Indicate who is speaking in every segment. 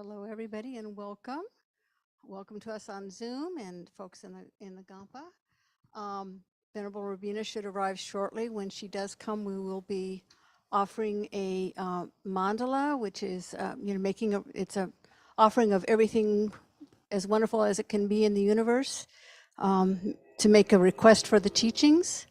Speaker 1: Hello, everybody, and welcome. Welcome to us on Zoom and folks in the Gampa. Venerable Robina should arrive shortly. When she does come, we will be offering a mandala, which is it's a offering of everything as wonderful as it can be in the universe, to make a request for the teachings.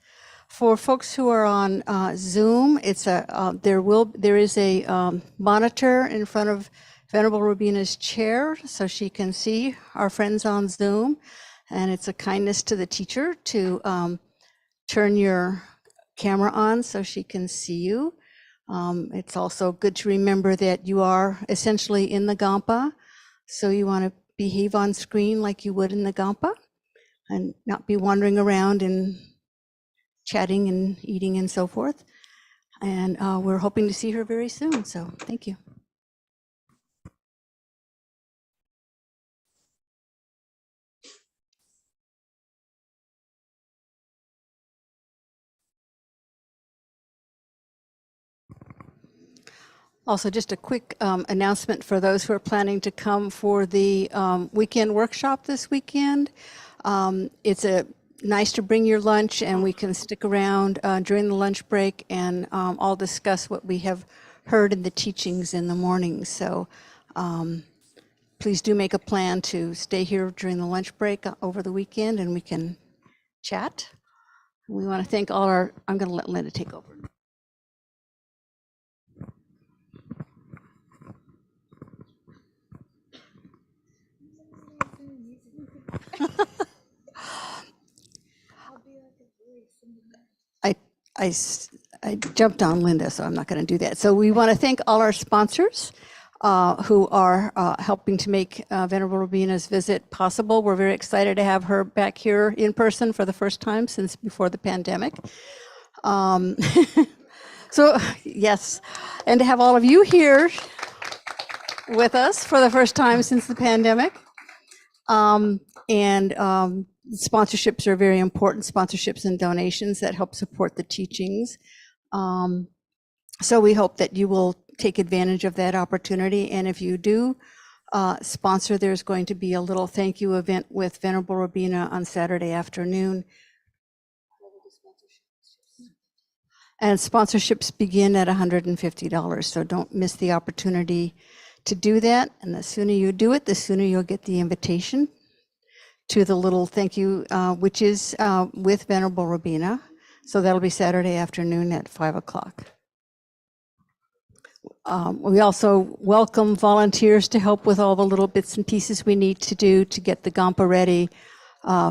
Speaker 1: For folks who are on Zoom, there is a monitor in front of Venerable Robina's chair, so she can see our friends on Zoom, and it's a kindness to the teacher to turn your camera on so she can see you. It's also good to remember that you are essentially in the Gampa, so you want to behave on screen like you would in the Gampa, and not be wandering around and chatting and eating and so forth. And we're hoping to see her very soon, so thank you. Also, just a quick announcement for those who are planning to come for the weekend workshop this weekend. It's nice to bring your lunch, and we can stick around during the lunch break and all discuss what we have heard in the teachings in the morning. So please do make a plan to stay here during the lunch break over the weekend, and we can chat. We want to thank all our, I'm going to let Linda take over. I jumped on Linda, so I'm not going to do that. So we want to thank all our sponsors who are helping to make Venerable Robina's visit possible. We're very excited to have her back here in person for the first time since before the pandemic. So yes, and to have all of you here with us for the first time since the pandemic. Sponsorships are very important, sponsorships and donations that help support the teachings. So we hope that you will take advantage of that opportunity. And if you do sponsor, there's going to be a little thank you event with Venerable Robina on Saturday afternoon. And sponsorships begin at $150, so don't miss the opportunity to do that. And the sooner you do it, the sooner you'll get the invitation to the little thank you, which is with Venerable Robina. So that'll be Saturday afternoon at 5 o'clock. We also welcome volunteers to help with all the little bits and pieces we need to do to get the Gampa ready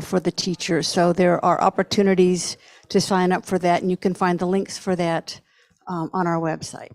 Speaker 1: for the teachers. So there are opportunities to sign up for that, and you can find the links for that on our website.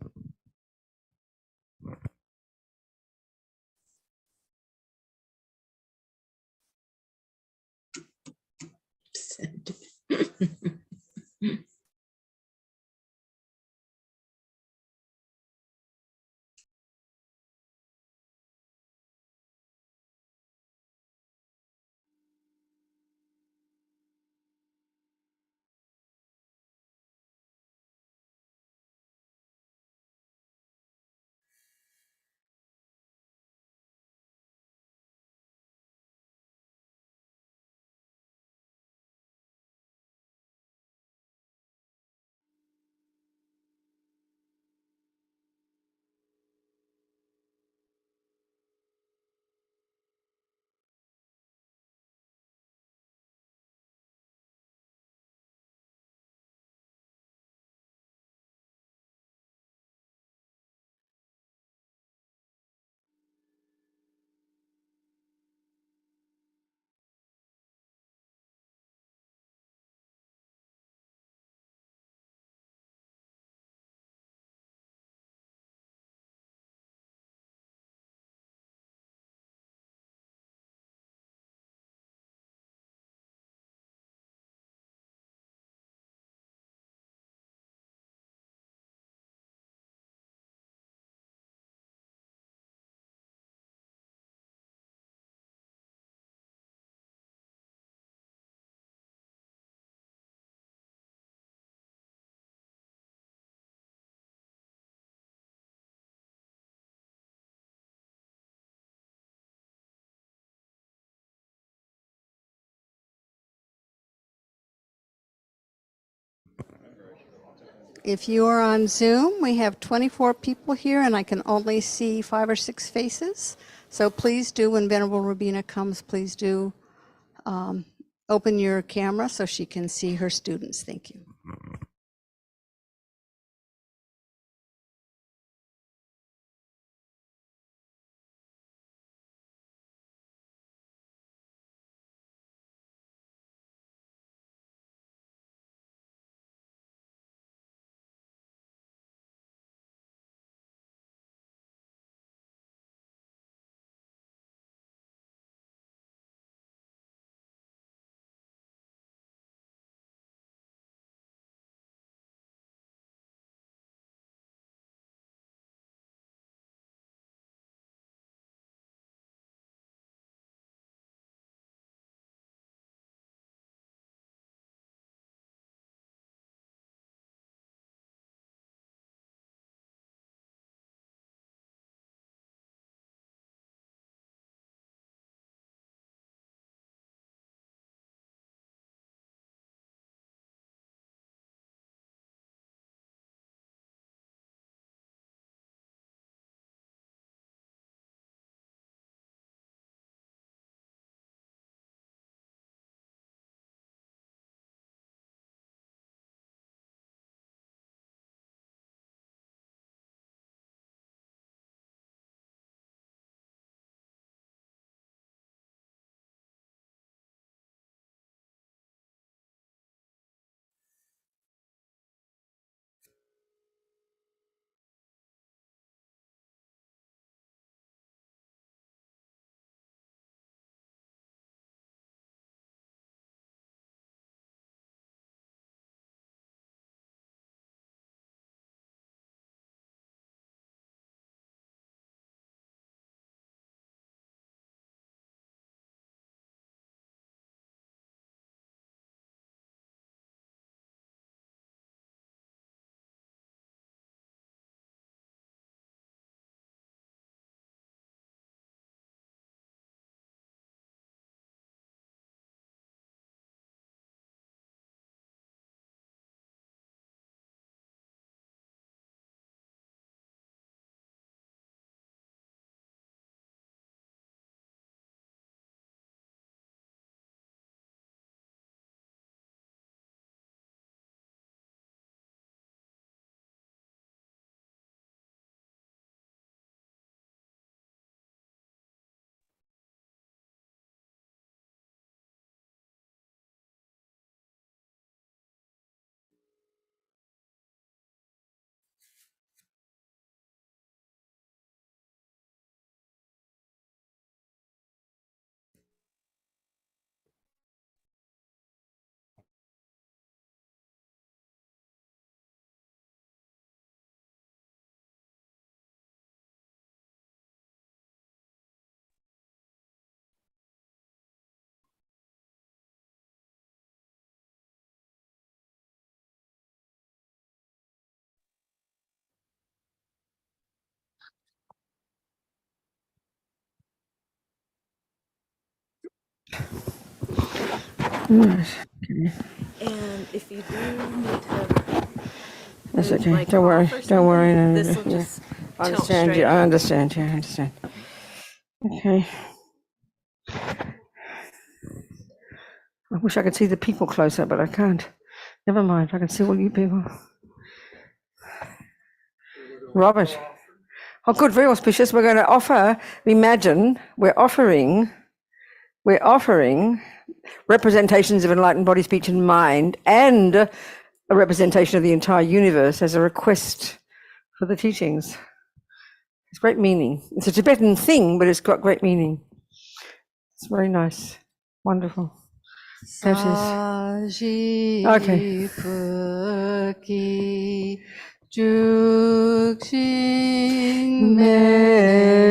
Speaker 1: if you are on Zoom, we have 24 people here, and I can only see 5 or 6 faces. So please do, when Venerable Robina comes, please do open your camera so she can see her students. Thank you.
Speaker 2: Okay.
Speaker 3: And if you do need to,
Speaker 2: That's
Speaker 3: move
Speaker 2: okay.
Speaker 3: my
Speaker 2: Don't worry.
Speaker 3: cough or
Speaker 2: Don't worry.
Speaker 3: something,
Speaker 2: No,
Speaker 3: this will
Speaker 2: yeah.
Speaker 3: just
Speaker 2: I
Speaker 3: tilt
Speaker 2: understand
Speaker 3: straight
Speaker 2: you. I
Speaker 3: up.
Speaker 2: understand. Yeah, I understand. Okay. I wish I could see the people closer, but I can't. Never mind. I can see all you people. Robert. Oh, good. Very auspicious. We're going to offer. Imagine we're offering representations of enlightened body, speech, and mind, and a representation of the entire universe as a request for the teachings. It's great meaning. It's a Tibetan thing, but it's got great meaning. It's very nice. Wonderful. That is. Okay.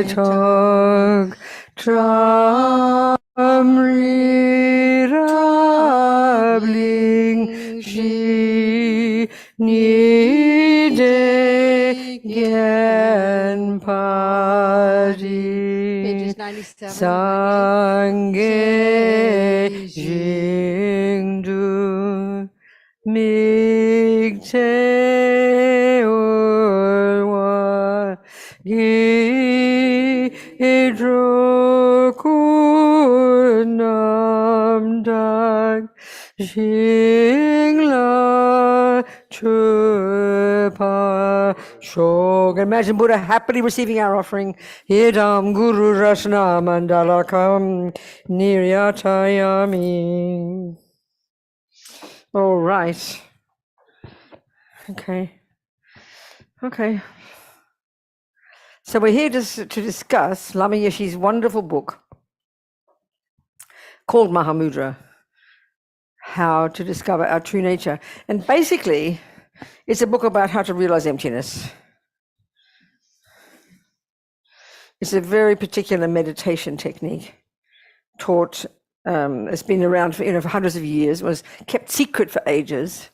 Speaker 2: Metog tramrirabling shi nide gen
Speaker 1: Pages
Speaker 2: pari
Speaker 1: 97 and 98.
Speaker 2: Sangye jingdu migte Jingla Chupa Shog. Imagine Buddha happily receiving our offering. Idam Guru Rashna Mandalakam Niryatayami. All right. Okay. So we're here to discuss Lama Yeshe's wonderful book called Mahamudra, How to Discover Our True Nature. And basically, it's a book about how to realize emptiness. It's a very particular meditation technique taught, it's been around for hundreds of years, was kept secret for ages,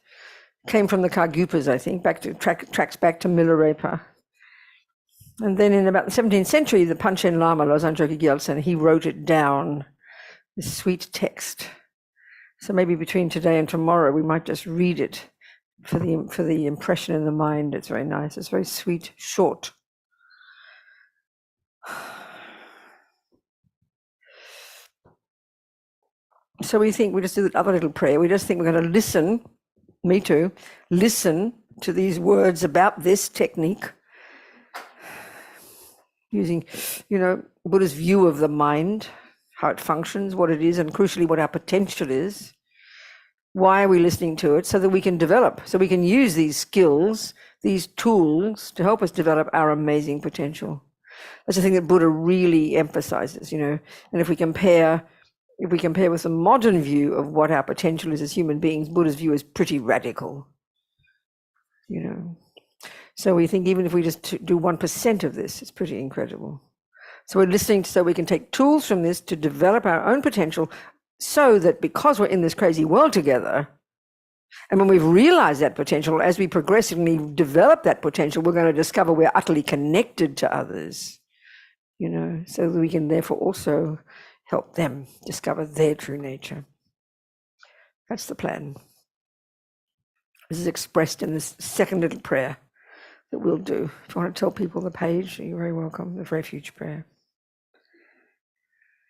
Speaker 2: came from the Kargupas, I think, tracks back to Milarepa. And then in about the 17th century, the Panchen Lama, Losang Choki Gyaltsen, he wrote it down, this sweet text. So maybe between today and tomorrow, we might just read it for the impression in the mind. It's very nice. It's very sweet, short. So we just do that other little prayer. We just think we're going to listen, me too, listen to these words about this technique, using, Buddha's view of the mind, how it functions, what it is, and crucially what our potential is. Why are we listening to it? So that we can develop, so we can use these skills, these tools to help us develop our amazing potential. That's the thing that Buddha really emphasizes, and if we compare with the modern view of what our potential is as human beings, Buddha's view is pretty radical, So we think even if we just do 1% of this, it's pretty incredible. So we're listening so we can take tools from this to develop our own potential, so that because we're in this crazy world together, and when we've realized that potential, as we progressively develop that potential, we're going to discover we're utterly connected to others, so that we can therefore also help them discover their true nature. That's the plan. This is expressed in this second little prayer that we'll do. If you want to tell people the page, you're very welcome. The refuge prayer.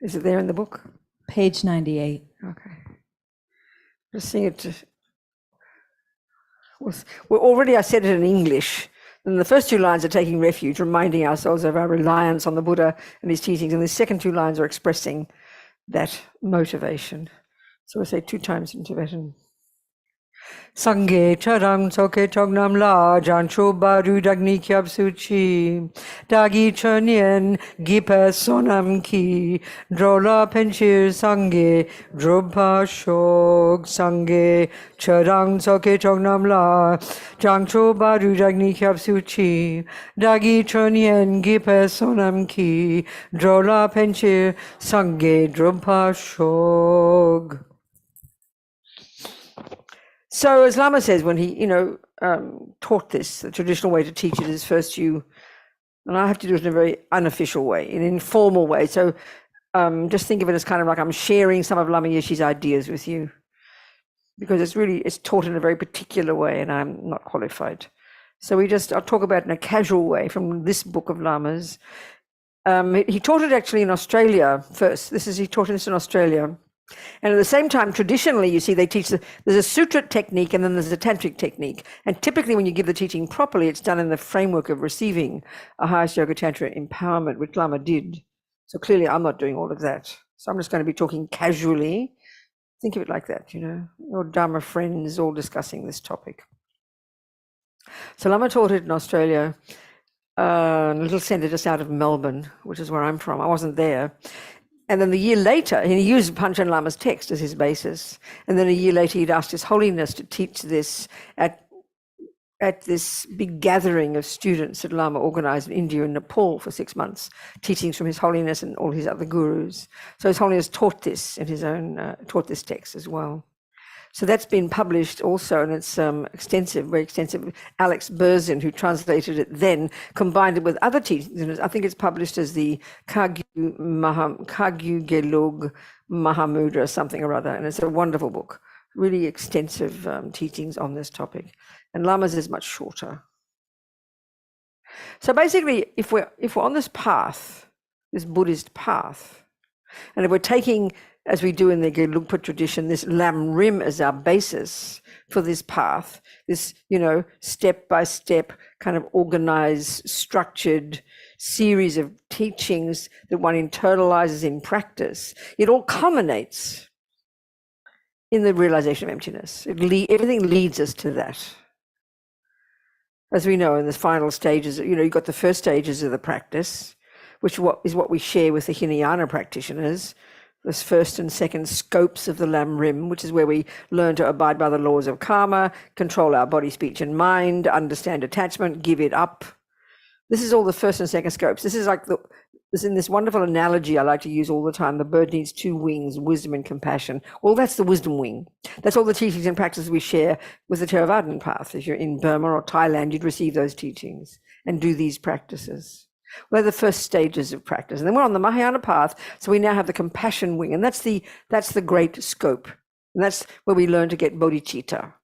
Speaker 2: Is it there in the book?
Speaker 4: Page 98.
Speaker 2: Okay. Just sing it. I said it in English. And the first two lines are taking refuge, reminding ourselves of our reliance on the Buddha and his teachings. And the second two lines are expressing that motivation. So we'll say 2 times in Tibetan. Sangye charang soke chognam la jancho baru dagni kyab suchi dagi chernien gipa sonam ki drola penchir sangye drobha shog sangye charang soke chognam la jancho baru dagni kyab suchi dagi chernien gipa sonam ki drola penchir sangye drobha shog. So as Lama says, when he, taught this, the traditional way to teach it is first and I have to do it in a very unofficial way, in an informal way. So just think of it as kind of like I'm sharing some of Lama Yeshe's ideas with you, because it's taught in a very particular way and I'm not qualified. So I'll talk about it in a casual way from this book of Lama's. He taught it actually in Australia first. He taught this in Australia. And at the same time, traditionally, you see, they teach there's a sutra technique and then there's a tantric technique. And typically when you give the teaching properly, it's done in the framework of receiving a highest yoga tantra empowerment, which Lama did. So clearly I'm not doing all of that. So I'm just going to be talking casually. Think of it like that, or Dharma friends all discussing this topic. So Lama taught it in Australia, a little centre just out of Melbourne, which is where I'm from. I wasn't there. And then the year later, he used Panchen Lama's text as his basis. And then a year later, he'd asked His Holiness to teach this at this big gathering of students that Lama organized in India and Nepal for 6 months, teachings from His Holiness and all his other gurus. So His Holiness taught this in his own, taught this text as well. So that's been published also, and it's extensive, very extensive. Alex Berzin, who translated it then, combined it with other teachings. I think it's published as the Kagyu Gelug Mahamudra, something or other, and it's a wonderful book. Really extensive teachings on this topic. And Lama's is much shorter. So basically, if we're on this path, this Buddhist path, and if we're taking as we do in the Gelugpa tradition, this Lam Rim as our basis for this path, this, step-by-step kind of organized, structured series of teachings that one internalizes in practice. It all culminates in the realization of emptiness. Everything leads us to that. As we know, in the final stages, you've got the first stages of the practice, which is what we share with the Hinayana practitioners, this first and second scopes of the Lam Rim, which is where we learn to abide by the laws of karma, control our body, speech, and mind, understand attachment, give it up. This is all the first and second scopes. This is like in this wonderful analogy I like to use all the time. The bird needs two wings, wisdom and compassion. Well, that's the wisdom wing. That's all the teachings and practices we share with the Theravadan path. If you're in Burma or Thailand, you'd receive those teachings and do these practices. We're the first stages of practice. And then we're on the Mahayana path, so we now have the compassion wing, and that's the great scope. And that's where we learn to get bodhicitta.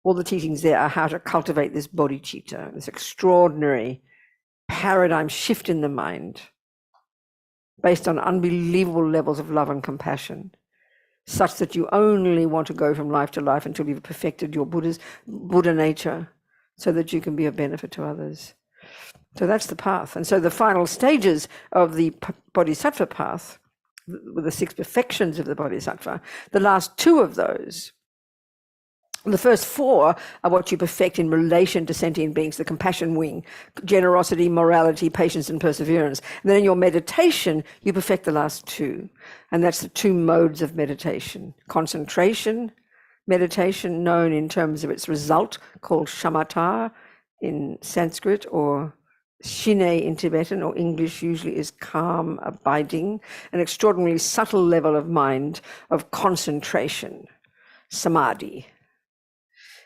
Speaker 2: All the teachings there are how to cultivate this bodhicitta, this extraordinary paradigm shift in the mind based on unbelievable levels of love and compassion, such that you only want to go from life to life until you've perfected your Buddha nature, so that you can be of benefit to others. So that's the path. And so the final stages of the Bodhisattva path, with the 6 perfections of the Bodhisattva, the last 2 of those, the first 4 are what you perfect in relation to sentient beings, the compassion wing, generosity, morality, patience, and perseverance. And then in your meditation, you perfect the last 2. And that's the 2 modes of meditation. Concentration meditation, known in terms of its result, called shamatha in Sanskrit, or shine in Tibetan, or English usually is calm, abiding, an extraordinarily subtle level of mind, of concentration, samadhi.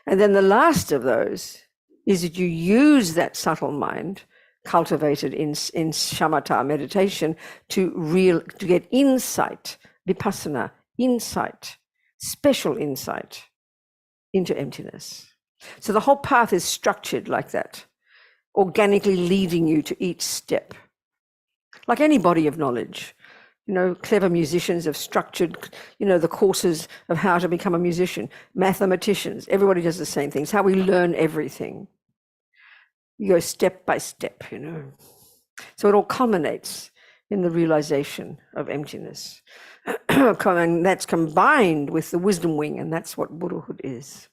Speaker 2: And then the last of those is that you use that subtle mind cultivated in shamatha meditation to get insight, vipassana, insight, special insight into emptiness. So the whole path is structured like that, organically leading you to each step. Like any body of knowledge, clever musicians have structured, the courses of how to become a musician. Mathematicians, everybody does the same things. How we learn everything. You go step by step, So it all culminates in the realization of emptiness. And that's combined with the wisdom wing, and that's what Buddhahood is.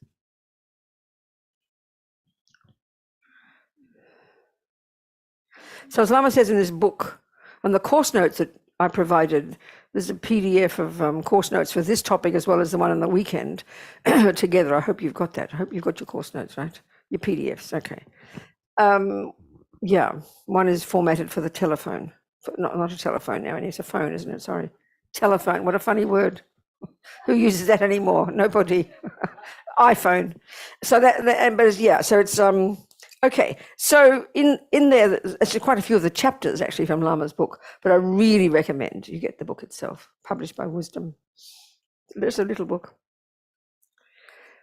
Speaker 2: So as Lama says in this book, on the course notes that I provided, there's a PDF of course notes for this topic as well as the one on the weekend together. I hope you've got that. I hope you've got your course notes, right? Your PDFs, okay. Yeah, one is formatted for the telephone. Not a telephone now, it's a phone, isn't it? Sorry. Telephone, what a funny word. Who uses that anymore? Nobody. iPhone. So so it's okay. So in there, there's actually quite a few of the chapters actually from Lama's book, but I really recommend you get the book itself, published by Wisdom. There's a little book.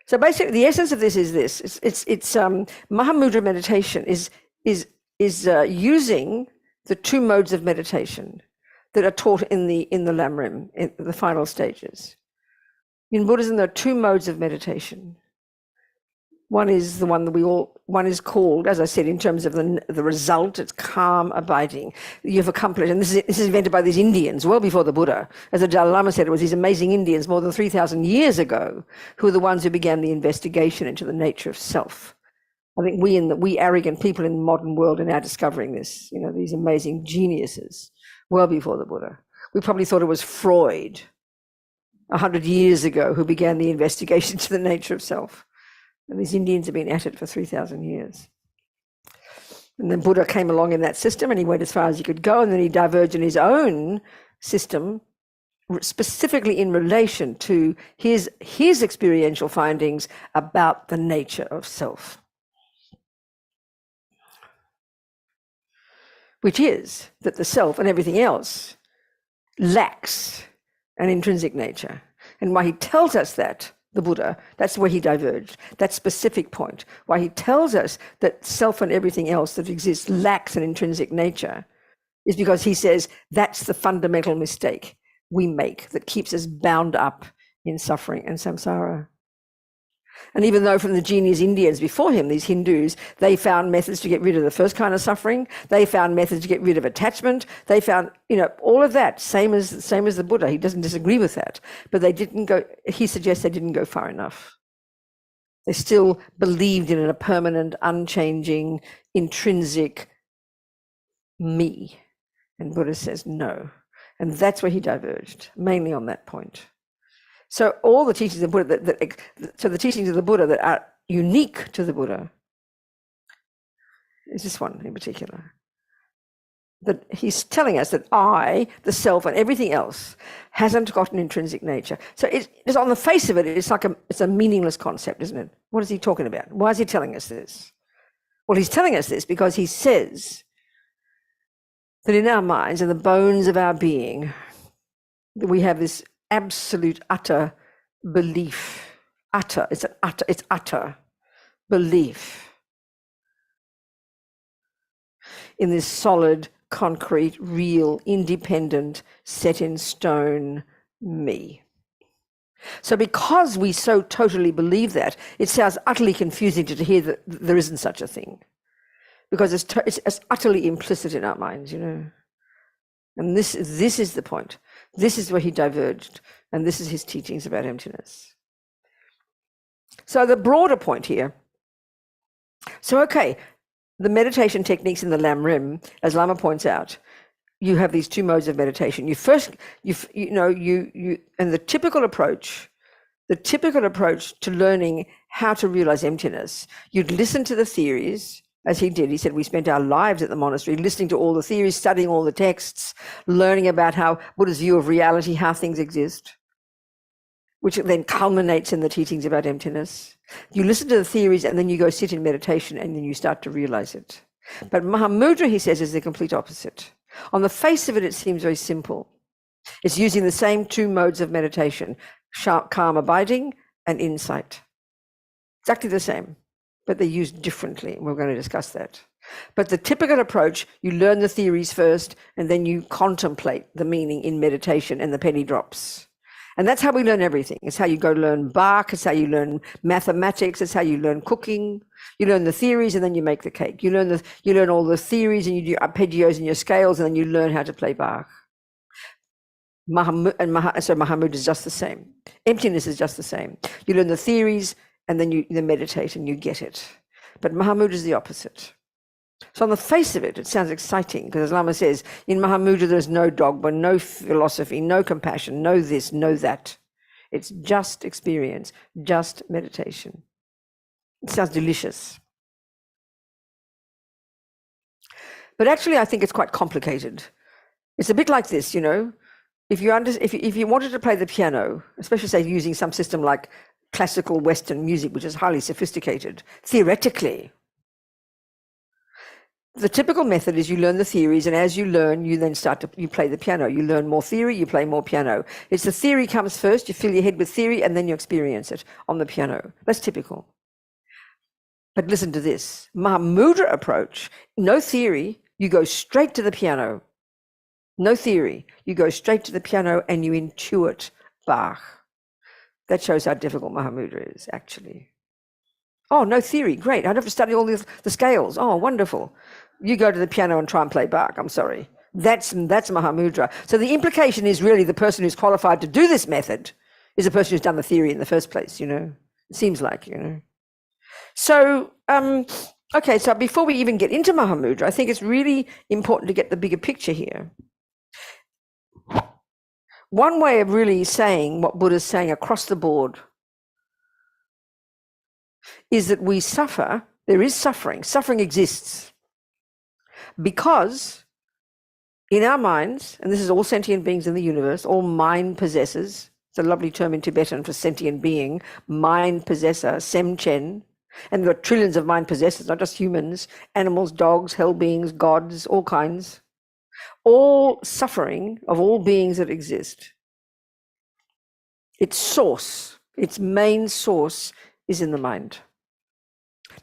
Speaker 2: So basically, the essence of this is this: it's Mahamudra meditation is using the 2 modes of meditation that are taught in the Lam Rim, in the final stages. In Buddhism, there are 2 modes of meditation. One is the one that one is called, as I said, in terms of the result, it's calm, abiding. You've accomplished, and this is invented by these Indians well before the Buddha. As the Dalai Lama said, it was these amazing Indians more than 3,000 years ago who were the ones who began the investigation into the nature of self. I think we arrogant people in the modern world are now discovering this, these amazing geniuses well before the Buddha. We probably thought it was Freud 100 years ago who began the investigation into the nature of self. And these Indians have been at it for 3,000 years. And then Buddha came along in that system and he went as far as he could go, and then he diverged in his own system, specifically in relation to his experiential findings about the nature of self. Which is that the self and everything else lacks an intrinsic nature. And why he tells us that, the Buddha, that's where he diverged, that specific point, why he tells us that self and everything else that exists lacks an intrinsic nature, is because he says that's the fundamental mistake. we make that keeps us bound up in suffering and samsara. And even though from the genius Indians before him, these Hindus, they found methods to get rid of the first kind of suffering. They found methods to get rid of attachment. They found, all of that, same as the Buddha. He doesn't disagree with that. But he suggests they didn't go far enough. They still believed in a permanent, unchanging, intrinsic me. And Buddha says no. And that's where he diverged, mainly on that point. So all the teachings of the Buddha, the teachings of the Buddha that are unique to the Buddha, is this one in particular. That he's telling us that I, the self, and everything else hasn't got an intrinsic nature. So it's on the face of it, it's a meaningless concept, isn't it? What is he talking about? Why is he telling us this? Well, he's telling us this because he says that in our minds and the bones of our being, that we have this absolute utter belief. It's utter belief in this solid, concrete, real, independent, set in stone me. So because we so totally believe that, it sounds utterly confusing to hear that there isn't such a thing, because it's utterly implicit in our minds, And this is the point. This is where he diverged, and this is his teachings about emptiness. So the broader point here. So, okay, the meditation techniques in the Lam Rim, as Lama points out, you have these two modes of meditation. And the typical approach to learning how to realize emptiness, you'd listen to the theories, as he did. He said, we spent our lives at the monastery listening to all the theories, studying all the texts, learning about how Buddha's view of reality, how things exist, which then culminates in the teachings about emptiness. You listen to the theories and then you go sit in meditation and then you start to realize it. But Mahamudra, he says, is the complete opposite. On the face of it, it seems very simple. It's using the same two modes of meditation, calm abiding and insight. Exactly the same, but they're used differently. We're going to discuss that. But the typical approach, you learn the theories first, and then you contemplate the meaning in meditation and the penny drops. And that's how we learn everything. It's how you go learn Bach, it's how you learn mathematics, it's how you learn cooking. You learn the theories and then you make the cake. You learn all the theories and you do arpeggios and your scales, and then you learn how to play Bach. So Mahamudra is just the same. Emptiness is just the same. You learn the theories and then you meditate and you get it. But Mahamudra is the opposite. So on the face of it, it sounds exciting, because as Lama says, in Mahamudra there's no dogma, no philosophy, no compassion, no this, no that. It's just experience, just meditation. It sounds delicious. But actually I think it's quite complicated. It's a bit like this, If you wanted to play the piano, especially say using some system like classical Western music, which is highly sophisticated, theoretically, the typical method is you learn the theories, and as you learn, you then you play the piano. You learn more theory, you play more piano. It's the theory comes first, you fill your head with theory, and then you experience it on the piano. That's typical. But listen to this. Mahamudra approach, no theory, you go straight to the piano. No theory, you go straight to the piano and you intuit Bach. That shows how difficult Mahamudra is, actually. Oh, no theory, great. I don't have to study all the scales. Oh, wonderful. You go to the piano and try and play Bach, I'm sorry. That's Mahamudra. So the implication is really the person who's qualified to do this method is the person who's done the theory in the first place, It seems like, So, okay, so before we even get into Mahamudra, I think it's really important to get the bigger picture here. One way of really saying what Buddha's saying across the board is that we suffer, there is suffering. Suffering exists because in our minds, and this is all sentient beings in the universe, all mind possessors, it's a lovely term in Tibetan for sentient being, mind possessor, semchen, and there are trillions of mind possessors, not just humans, animals, dogs, hell beings, gods, all kinds. All suffering of all beings that exist, its source, its main source is in the mind.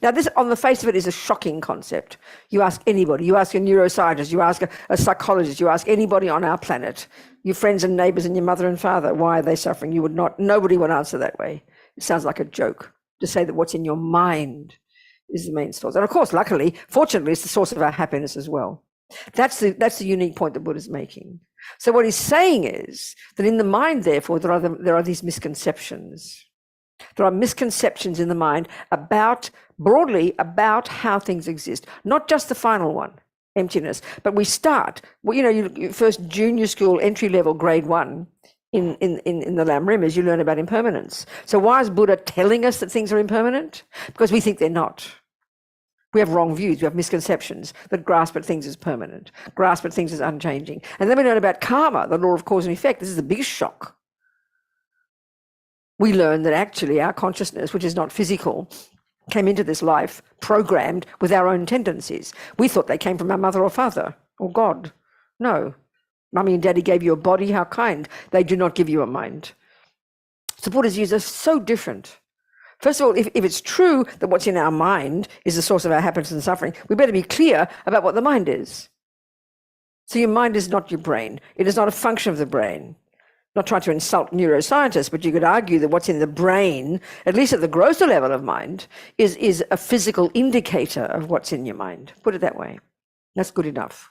Speaker 2: Now, this, on the face of it, is a shocking concept. You ask anybody, you ask a neuroscientist, you ask a psychologist, you ask anybody on our planet, your friends and neighbors and your mother and father, why are they suffering? You would not, nobody would answer that way. It sounds like a joke to say that what's in your mind is the main source. And of course, luckily, fortunately, it's the source of our happiness as well. That's the unique point that Buddha's making. So what he's saying is that in the mind, therefore, there are these misconceptions. There are misconceptions in the mind broadly about how things exist, not just the final one, emptiness, but we start, well, you first junior school, entry level, grade 1 in the Lam Rimas, you learn about impermanence. So why is Buddha telling us that things are impermanent? Because we think they're not. We have wrong views, we have misconceptions that grasp at things as permanent, grasp at things as unchanging. And then we learn about karma, the law of cause and effect. This is the biggest shock. We learn that actually our consciousness, which is not physical, came into this life programmed with our own tendencies. We thought they came from our mother or father or God. No. Mummy and Daddy gave you a body, how kind. They do not give you a mind. So Buddha's views are so different. First of all, if it's true that what's in our mind is the source of our happiness and suffering, we better be clear about what the mind is. So your mind is not your brain. It is not a function of the brain. Not trying to insult neuroscientists, but you could argue that what's in the brain, at least at the grosser level of mind, is a physical indicator of what's in your mind. Put it that way. That's good enough.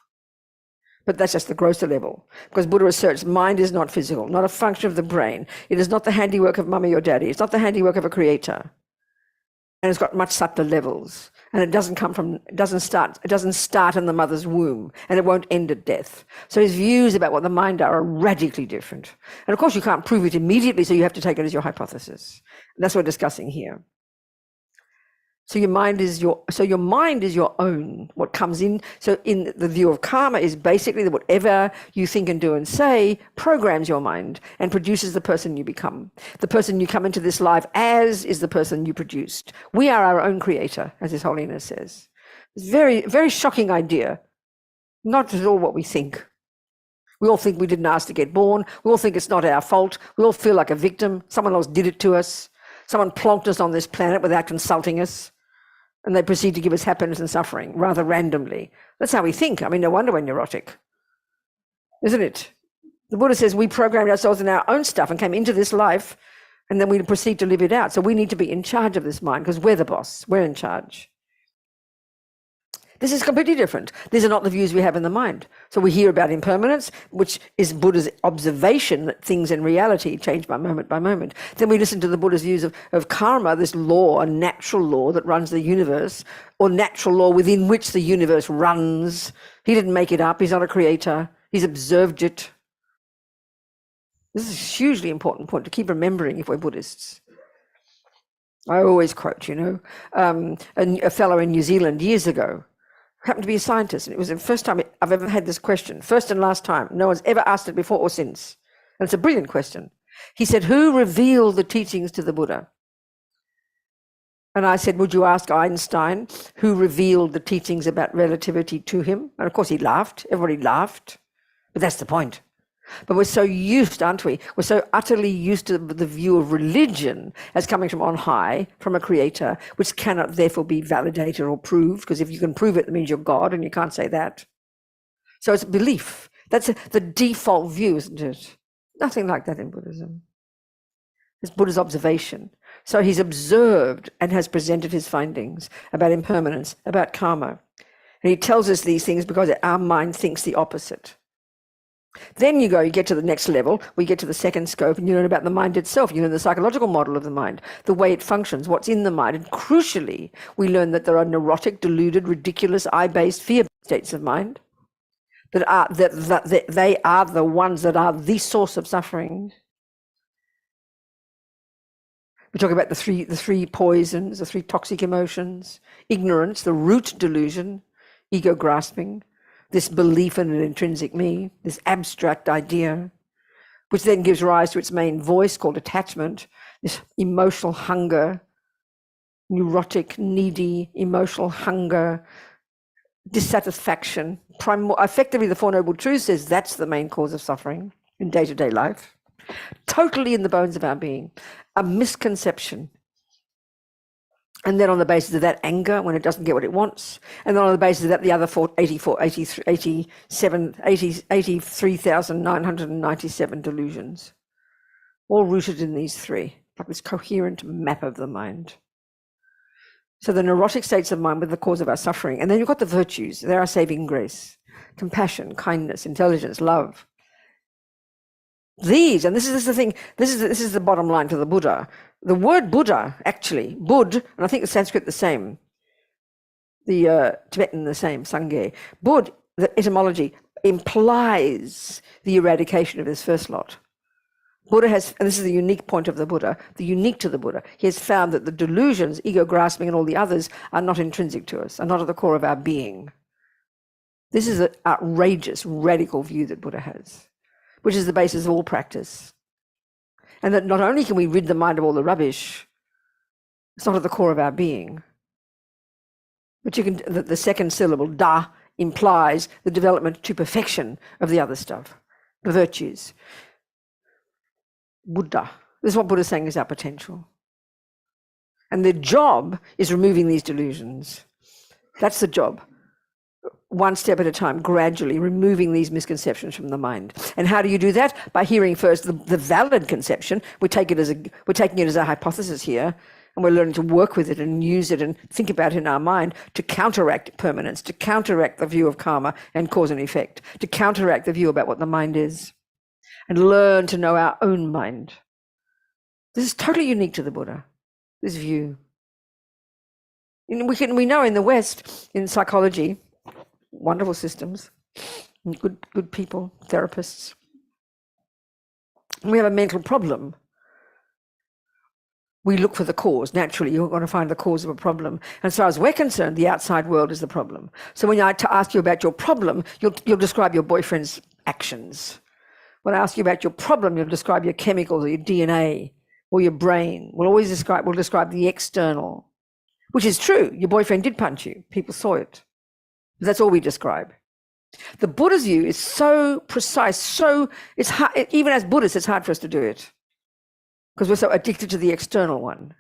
Speaker 2: But that's just the grosser level. Because Buddha asserts mind is not physical, not a function of the brain. It is not the handiwork of mummy or daddy. It's not the handiwork of a creator. And it's got much subtler levels. And it doesn't start in the mother's womb, and it won't end at death. So his views about what the mind are radically different. And of course you can't prove it immediately, so you have to take it as your hypothesis. And that's what we're discussing here. So your mind is your own. What comes in, so in the view of karma is basically that whatever you think and do and say programs your mind and produces the person you become. The person you come into this life as is the person you produced. We are our own creator, as His Holiness says. It's a very, very shocking idea. Not at all what we think. We all think we didn't ask to get born. We all think it's not our fault. We all feel like a victim. Someone else did it to us. Someone plonked us on this planet without consulting us. And they proceed to give us happiness and suffering rather randomly. That's how we think. I mean, no wonder we're neurotic, isn't it? The Buddha says we programmed ourselves in our own stuff and came into this life, and then we proceed to live it out. So we need to be in charge of this mind because we're the boss. We're in charge. This is completely different. These are not the views we have in the mind. So we hear about impermanence, which is Buddha's observation that things in reality change by moment. Then we listen to the Buddha's views of karma, this law, a natural law that runs the universe, or natural law within which the universe runs. He didn't make it up. He's not a creator. He's observed it. This is a hugely important point to keep remembering if we're Buddhists. I always quote, a fellow in New Zealand years ago, happened to be a scientist, and it was the first time I've ever had this question, first and last time. No one's ever asked it before or since. And it's a brilliant question. He said, who revealed the teachings to the Buddha? And I said, would you ask Einstein who revealed the teachings about relativity to him? And of course he laughed. Everybody laughed. But that's the point. But we're so used, aren't we? We're so utterly used to the view of religion as coming from on high, from a creator, which cannot therefore be validated or proved, because if you can prove it, that means you're God, and you can't say that. So it's belief. That's the default view, isn't it? Nothing like that in Buddhism. It's Buddha's observation. So he's observed and has presented his findings about impermanence, about karma. And he tells us these things because our mind thinks the opposite. Then you get to the next level, we get to the second scope, and you learn about the mind itself. You learn the psychological model of the mind, the way it functions, what's in the mind. And crucially, we learn that there are neurotic, deluded, ridiculous, I-based, fear states of mind, that they are the ones that are the source of suffering. We talk about the three poisons, the three toxic emotions: ignorance, the root delusion, ego grasping, this belief in an intrinsic me, this abstract idea, which then gives rise to its main voice called attachment, this emotional hunger, neurotic, needy, emotional hunger, dissatisfaction. Effectively, the Four Noble Truths says that's the main cause of suffering in day-to-day life. Totally in the bones of our being. A misconception. And then on the basis of that, anger when it doesn't get what it wants. And then on the basis of that, the other 83,997 delusions, all rooted in these three, like this coherent map of the mind. So the neurotic states of mind were the cause of our suffering. And then you've got the virtues. They're our saving grace: compassion, kindness, intelligence, love. These, and this is the thing, this is the bottom line for the Buddha. The word Buddha, actually, Bud, and I think the Sanskrit the same, the Tibetan the same, Sangye. Bud, the etymology, implies the eradication of this first lot. Buddha has, and this is the unique point of the Buddha, the unique to the Buddha, he has found that the delusions, ego grasping and all the others, are not intrinsic to us, are not at the core of our being. This is an outrageous, radical view that Buddha has, which is the basis of all practice. And that not only can we rid the mind of all the rubbish, it's not at the core of our being, but you can, the second syllable, da, implies the development to perfection of the other stuff, the virtues. Buddha. This is what Buddha is saying is our potential. And the job is removing these delusions. That's the job. One step at a time, gradually removing these misconceptions from the mind. And how do you do that? By hearing first the valid conception. We're taking it as a hypothesis here, and we're learning to work with it and use it and think about it in our mind to counteract permanence, to counteract the view of karma and cause and effect, to counteract the view about what the mind is, and learn to know our own mind. This is totally unique to the Buddha, this view. And we know in the West, in psychology, wonderful systems, good people, therapists. We have a mental problem. We look for the cause. Naturally, you're going to find the cause of a problem. And as far as we're concerned, the outside world is the problem. So when I ask you about your problem, you'll describe your boyfriend's actions. When I ask you about your problem, you'll describe your chemicals or your DNA or your brain. We'll describe the external, which is true. Your boyfriend did punch you. People saw it. That's all we describe. The Buddha's view is so precise, it's hard, even as Buddhists, it's hard for us to do it because we're so addicted to the external one.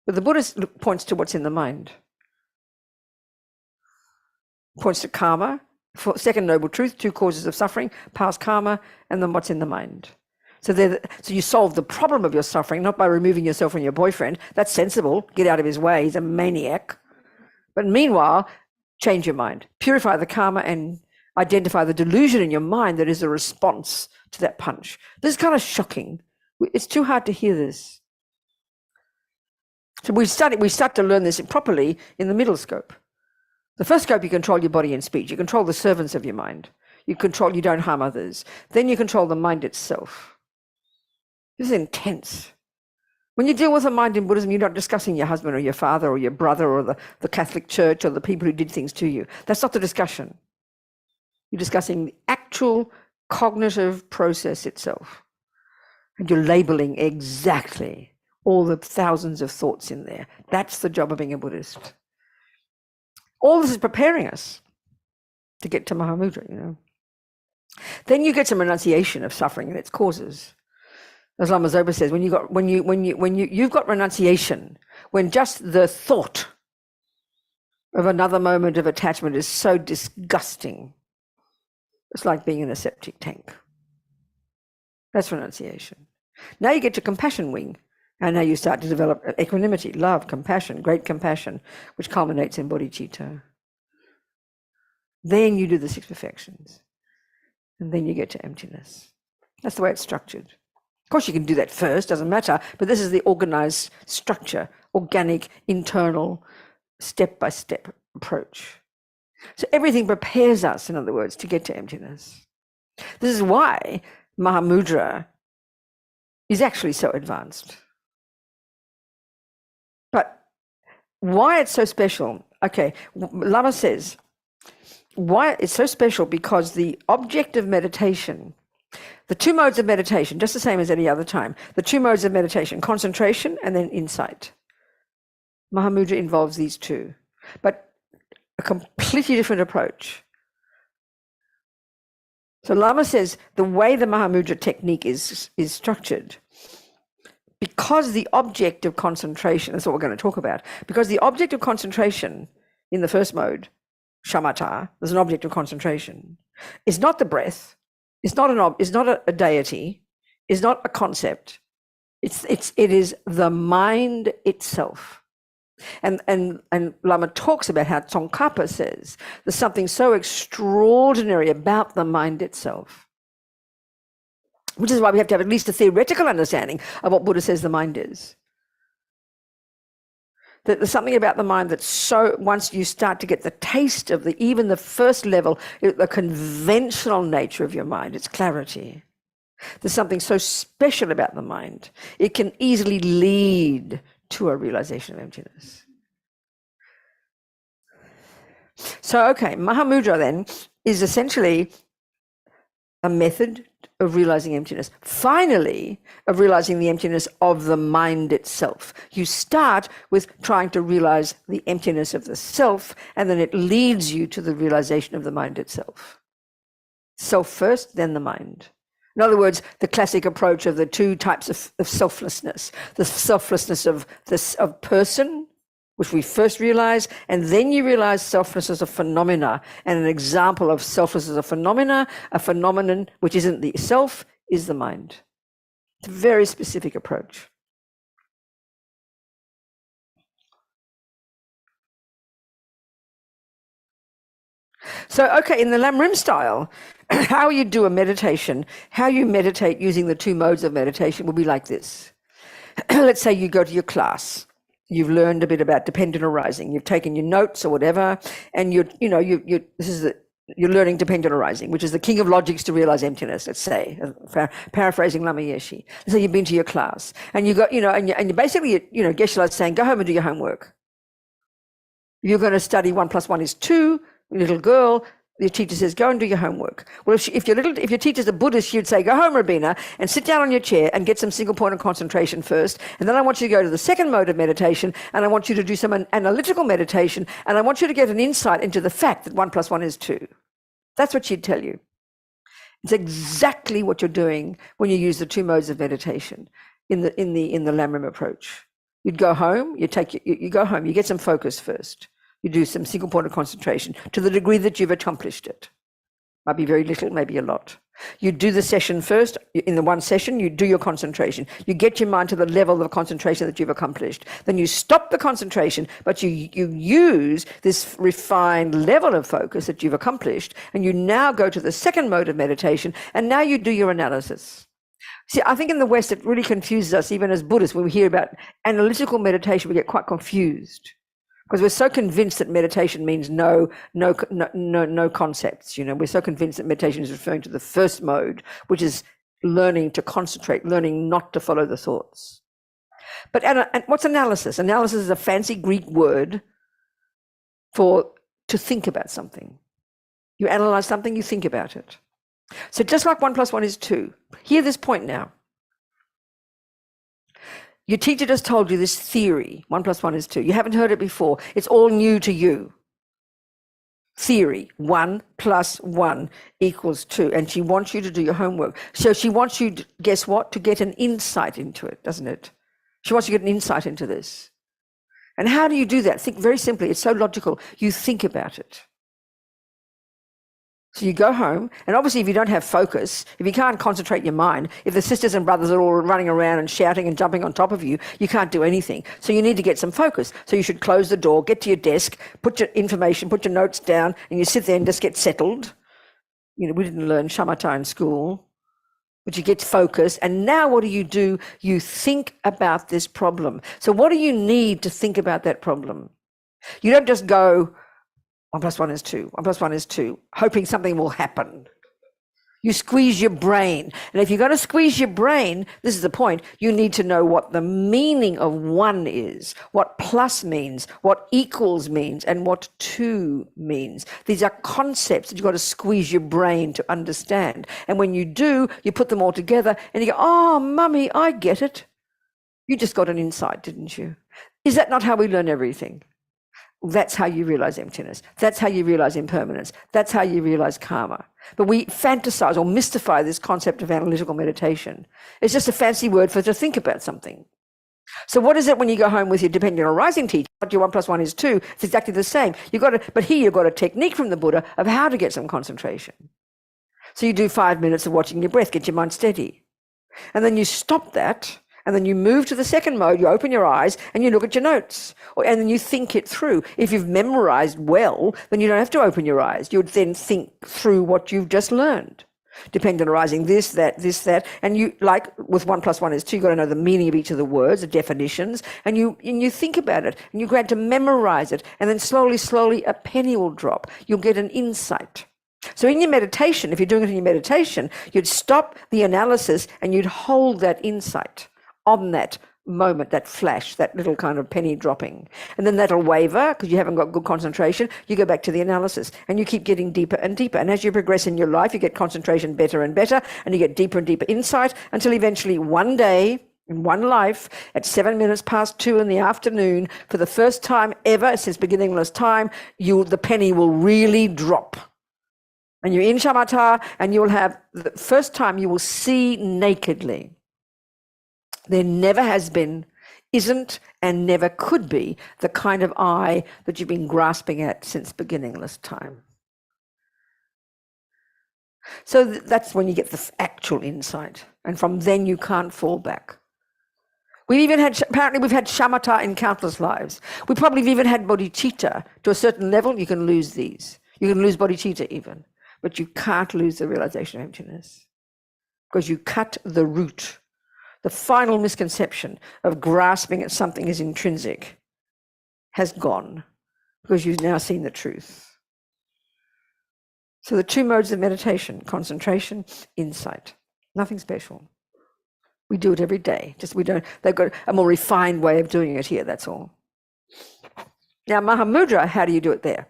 Speaker 2: But the Buddhist points to what's in the mind. Points to karma, second noble truth, two causes of suffering, past karma, and then what's in the mind. So you solve the problem of your suffering, not by removing yourself from your boyfriend. That's sensible. Get out of his way. He's a maniac. But meanwhile, change your mind. Purify the karma and identify the delusion in your mind that is a response to that punch. This is kind of shocking. It's too hard to hear this. So we start to learn this properly in the middle scope. The first scope, you control your body and speech. You control the servants of your mind. You don't harm others. Then you control the mind itself. This is intense. When you deal with a mind in Buddhism, you're not discussing your husband or your father or your brother or the Catholic Church or the people who did things to you. That's not the discussion. You're discussing the actual cognitive process itself. And you're labeling exactly all the thousands of thoughts in there. That's the job of being a Buddhist. All this is preparing us to get to Mahamudra, Then you get some renunciation of suffering and its causes. As Lama Zopa says, you've got renunciation, when just the thought of another moment of attachment is so disgusting, it's like being in a septic tank. That's renunciation. Now you get to compassion wing, and now you start to develop equanimity, love, compassion, great compassion, which culminates in bodhicitta. Then you do the six perfections, and then you get to emptiness. That's the way it's structured. Of course, you can do that first, doesn't matter, but this is the organized structure, organic, internal, step-by-step approach. So everything prepares us, in other words, to get to emptiness. This is why Mahamudra is actually so advanced. But why it's so special? Okay, Lama says, why it's so special, because the object of meditation, the two modes of meditation, just the same as any other time, the two modes of meditation, concentration and then insight. Mahamudra involves these two, but a completely different approach. So Lama says the way the Mahamudra technique is structured, because the object of concentration, that's what we're going to talk about, because the object of concentration in the first mode, shamatha, there's an object of concentration, is not the breath, it's not a deity, is not a concept. It is the mind itself. And Lama talks about how Tsongkhapa says there's something so extraordinary about the mind itself, which is why we have to have at least a theoretical understanding of what Buddha says the mind is. That there's something about the mind that so, once you start to get the taste of even the first level, the conventional nature of your mind, its clarity. There's something so special about the mind. It can easily lead to a realization of emptiness. So, okay, Mahamudra then is essentially a method of realizing emptiness. Finally, of realizing the emptiness of the mind itself. You start with trying to realize the emptiness of the self, and then it leads you to the realization of the mind itself. Self first, then the mind. In other words, the classic approach of the two types of selflessness. The selflessness of person, which we first realize, and then you realize selflessness as a phenomena. And an example of selflessness as a phenomenon which isn't the self, is the mind. It's a very specific approach. So, okay, in the Lamrim style, how you do a meditation, how you meditate using the two modes of meditation will be like this. Let's say you go to your class. You've learned a bit about dependent arising. You've taken your notes or whatever, and you're learning dependent arising, which is the king of logics to realize emptiness. Let's say, paraphrasing Lama Yeshe. So you've been to your class, and you got, and you basically, Geshe-la's saying, go home and do your homework. You're going to study 1 + 1 is 2. Little girl, your teacher says, go and do your homework. Well, if your teacher's a Buddhist, she'd say, go home, Robina, and sit down on your chair and get some single point of concentration first. And then I want you to go to the second mode of meditation, and I want you to do some analytical meditation, and I want you to get an insight into the fact that 1 + 1 is 2. That's what she'd tell you. It's exactly what you're doing when you use the two modes of meditation in the Lamrim approach. You'd go home, you go home, you get some focus first. You do some single point of concentration to the degree that you've accomplished it. Might be very little, maybe a lot. You do the session first. In the one session, you do your concentration. You get your mind to the level of concentration that you've accomplished. Then you stop the concentration, but you use this refined level of focus that you've accomplished, and you now go to the second mode of meditation, and now you do your analysis. See, I think in the West, it really confuses us, even as Buddhists. When we hear about analytical meditation, we get quite confused. Because we're so convinced that meditation means no concepts. We're so convinced that meditation is referring to the first mode, which is learning to concentrate, learning not to follow the thoughts. But and what's analysis? Analysis is a fancy Greek word for to think about something. You analyze something, you think about it. So just like 1 + 1 is 2. Hear this point now. Your teacher just told you this theory, 1 + 1 is 2. You haven't heard it before. It's all new to you. Theory, 1 + 1 = 2. And she wants you to do your homework. So she wants you, guess what? To get an insight into it, doesn't it? She wants you to get an insight into this. And how do you do that? Think very simply. It's so logical. You think about it. So you go home, and obviously if you don't have focus, if you can't concentrate your mind, if the sisters and brothers are all running around and shouting and jumping on top of you, you can't do anything. So you need to get some focus. So you should close the door, get to your desk, put your information, put your notes down, and you sit there and just get settled. We didn't learn shamatha in school, but you get focused. And now what do? You think about this problem. So what do you need to think about that problem? You don't just go, 1 + 1 is 2, 1 + 1 is 2, hoping something will happen. You squeeze your brain. And if you're going to squeeze your brain, this is the point, you need to know what the meaning of 1 is, what plus means, what equals means, and what 2 means. These are concepts that you've got to squeeze your brain to understand. And when you do, you put them all together and you go, oh, mummy, I get it. You just got an insight, didn't you? Is that not how we learn everything? That's how you realize emptiness. That's how you realize impermanence. That's how you realize karma. But we fantasize or mystify this concept of analytical meditation. It's just a fancy word for to think about something. So what is it when you go home with your dependent arising teacher? What your 1 + 1 is 2. It's exactly the same. But here you've got a technique from the Buddha of how to get some concentration. So you do 5 minutes of watching your breath, get your mind steady. And then you stop that, and then you move to the second mode, you open your eyes, and you look at your notes. And then you think it through. If you've memorized well, then you don't have to open your eyes. You'd then think through what you've just learned. Dependent arising, this, that. And you, like with 1 + 1 is 2, you've got to know the meaning of each of the words, the definitions, and you think about it, and you grad to memorize it, and then slowly, a penny will drop. You'll get an insight. So in your meditation, if you're doing it in your meditation, you'd stop the analysis and you'd hold that insight on that moment, that flash, that little kind of penny dropping. And then that'll waver because you haven't got good concentration. You go back to the analysis and you keep getting deeper and deeper. And as you progress in your life, you get concentration better and better, and you get deeper and deeper insight until eventually one day in one life at 7 minutes past 2 in the afternoon, for the first time ever since beginningless time, the penny will really drop. And you're in shamatha, and you'll have the first time you will see nakedly. There never has been, isn't, and never could be the kind of eye that you've been grasping at since beginningless time. So that's when you get the actual insight. And from then you can't fall back. Apparently we've had shamatha in countless lives. We probably have even had bodhicitta. To a certain level, you can lose these. You can lose bodhicitta even. But you can't lose the realization of emptiness, because you cut the root. The final misconception of grasping at something as intrinsic has gone, because you've now seen the truth. So the 2 modes of meditation: concentration, insight. Nothing special. We do it every day. They've got a more refined way of doing it here, that's all. Now, Mahamudra, how do you do it there?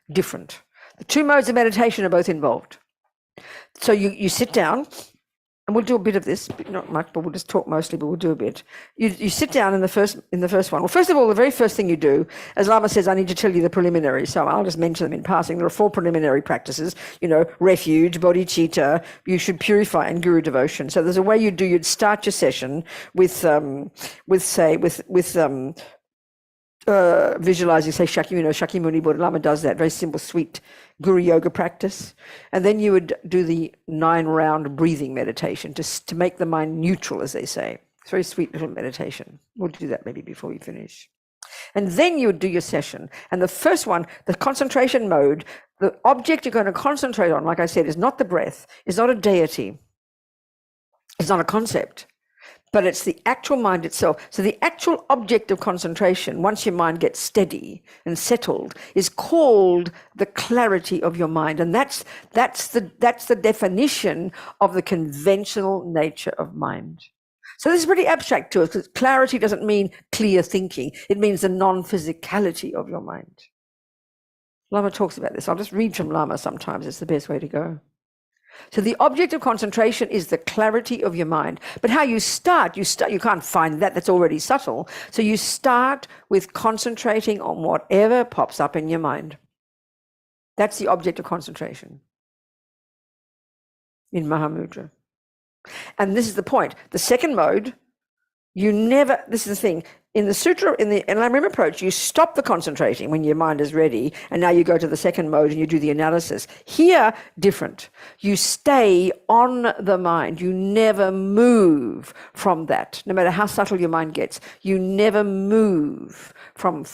Speaker 2: Different. The 2 modes of meditation are both involved. So you sit down, and we'll do a bit of this, not much, but we'll just talk mostly, but we'll do a bit. You sit down in the first one. Well, first of all, the very first thing you do, as Lama says, I need to tell you the preliminaries, so I'll just mention them in passing. There are 4 preliminary practices, refuge, bodhicitta, you should purify, and guru devotion. So there's a way you'd start your session with visualizing, say, Shakyamuni Buddha. Lama does that, very simple, sweet guru yoga practice. And then you would do the 9-round breathing meditation to make the mind neutral, as they say. It's a very sweet little meditation. We'll do that maybe before we finish. And then you would do your session. And the first one, the concentration mode, the object you're going to concentrate on, like I said, is not the breath, is not a deity, it's not a concept, but it's the actual mind itself. So the actual object of concentration, once your mind gets steady and settled, is called the clarity of your mind. And that's the definition of the conventional nature of mind. So this is pretty abstract to us, because clarity doesn't mean clear thinking. It means the non-physicality of your mind. Lama talks about this. I'll just read from Lama sometimes. It's the best way to go. So the object of concentration is the clarity of your mind. But how you start, you can't find that. That's already subtle. So you start with concentrating on whatever pops up in your mind. That's the object of concentration in Mahamudra. And this is the point. The second mode, this is the thing, in the sutra, in the enlightenment approach, you stop the concentrating when your mind is ready, and now you go to the second mode and you do the analysis. Here, different. You stay on the mind. You never move from that. No matter how subtle your mind gets, you never move from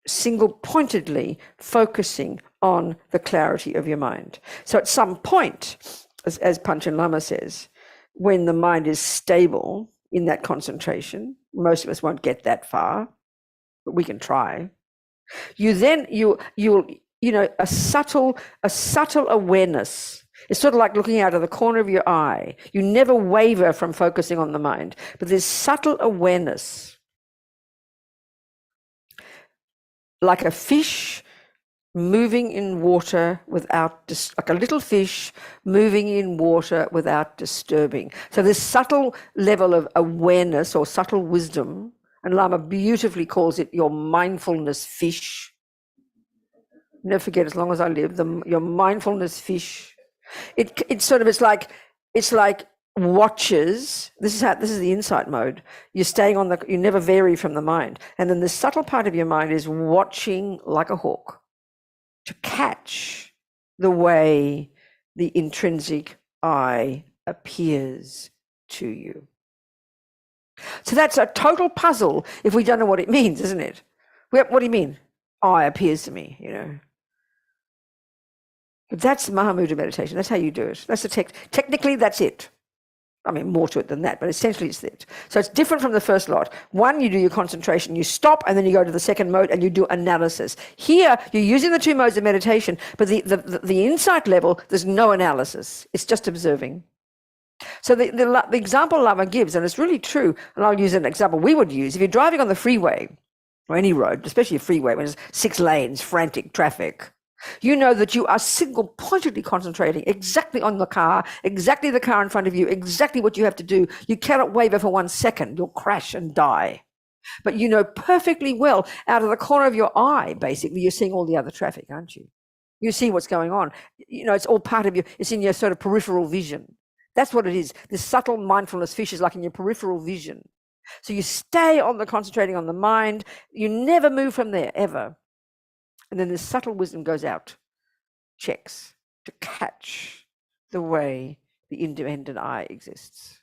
Speaker 2: single-pointedly focusing on the clarity of your mind. So at some point, as Panchen Lama says, when the mind is stable in that concentration, most of us won't get that far, but we can try. You'll a subtle awareness. It's sort of like looking out of the corner of your eye. You never waver from focusing on the mind, but there's subtle awareness, like a fish moving in water like a little fish moving in water without disturbing. So this subtle level of awareness or subtle wisdom, and Lama beautifully calls it your mindfulness fish. Never forget, as long as I live, your mindfulness fish. It's like watches. This is the insight mode. You're staying on you never vary from the mind. And then the subtle part of your mind is watching like a hawk to catch the way the intrinsic I appears to you. So that's a total puzzle if we don't know what it means, isn't it? What do you mean? I appears to me, you know. But that's Mahamudra meditation. That's how you do it. That's the technically, that's it. I mean, more to it than that, but essentially it's it. So it's different from the first lot. One, you do your concentration, you stop, and then you go to the second mode and you do analysis. Here, you're using the two modes of meditation, but the insight level, there's no analysis. It's just observing. So the example Lama gives, and it's really true, and I'll use an example we would use. If you're driving on the freeway, or any road, especially a freeway, when there's 6 lanes, frantic traffic, you know that you are single-pointedly concentrating exactly on the car in front of you, exactly what you have to do. You cannot waver for 1 second. You'll crash and die. But you know perfectly well, out of the corner of your eye, basically, you're seeing all the other traffic, aren't you? You see what's going on. You know, it's all part of you. It's in your sort of peripheral vision. That's what it is. This subtle mindfulness fish is like in your peripheral vision. So you stay on concentrating on the mind. You never move from there, ever. And then this subtle wisdom goes out, checks to catch the way the independent I exists.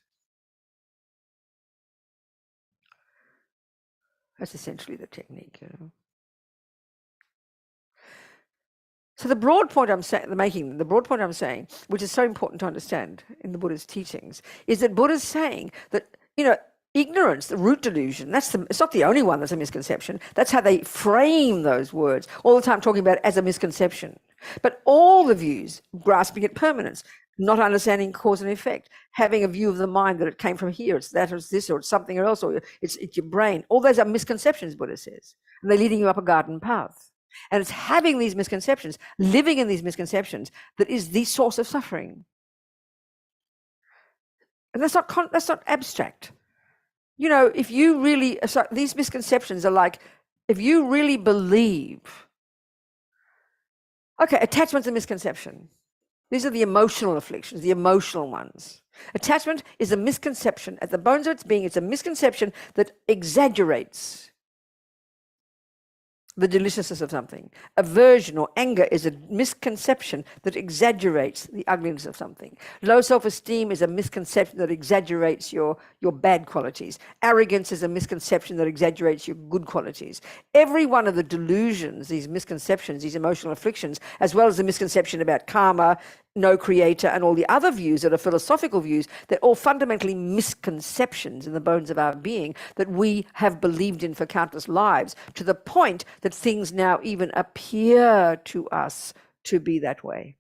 Speaker 2: That's essentially the technique, you know. So the broad point I'm saying, which is so important to understand in the Buddha's teachings, is that Buddha's saying that, you know, ignorance, the root delusion, it's not the only one that's a misconception. That's how they frame those words, all the time talking about it as a misconception. But all the views, grasping at permanence, not understanding cause and effect, having a view of the mind that it came from here, it's that or it's this or it's something else, or it's your brain. All those are misconceptions, Buddha says. And they're leading you up a garden path. And it's having these misconceptions, living in these misconceptions, that is the source of suffering. And that's not abstract. You know, if you really, these misconceptions are like, if you really believe, okay, attachment's a misconception. These are the emotional afflictions, the emotional ones. Attachment is a misconception. At the bones of its being, it's a misconception that exaggerates the deliciousness of something. Aversion or anger is a misconception that exaggerates the ugliness of something. Low self-esteem is a misconception that exaggerates your bad qualities. Arrogance is a misconception that exaggerates your good qualities. Every one of the delusions, these misconceptions, these emotional afflictions, as well as the misconception about karma, no creator, and all the other views that are philosophical views, they're all fundamentally misconceptions in the bones of our being that we have believed in for countless lives, to the point that things now even appear to us to be that way.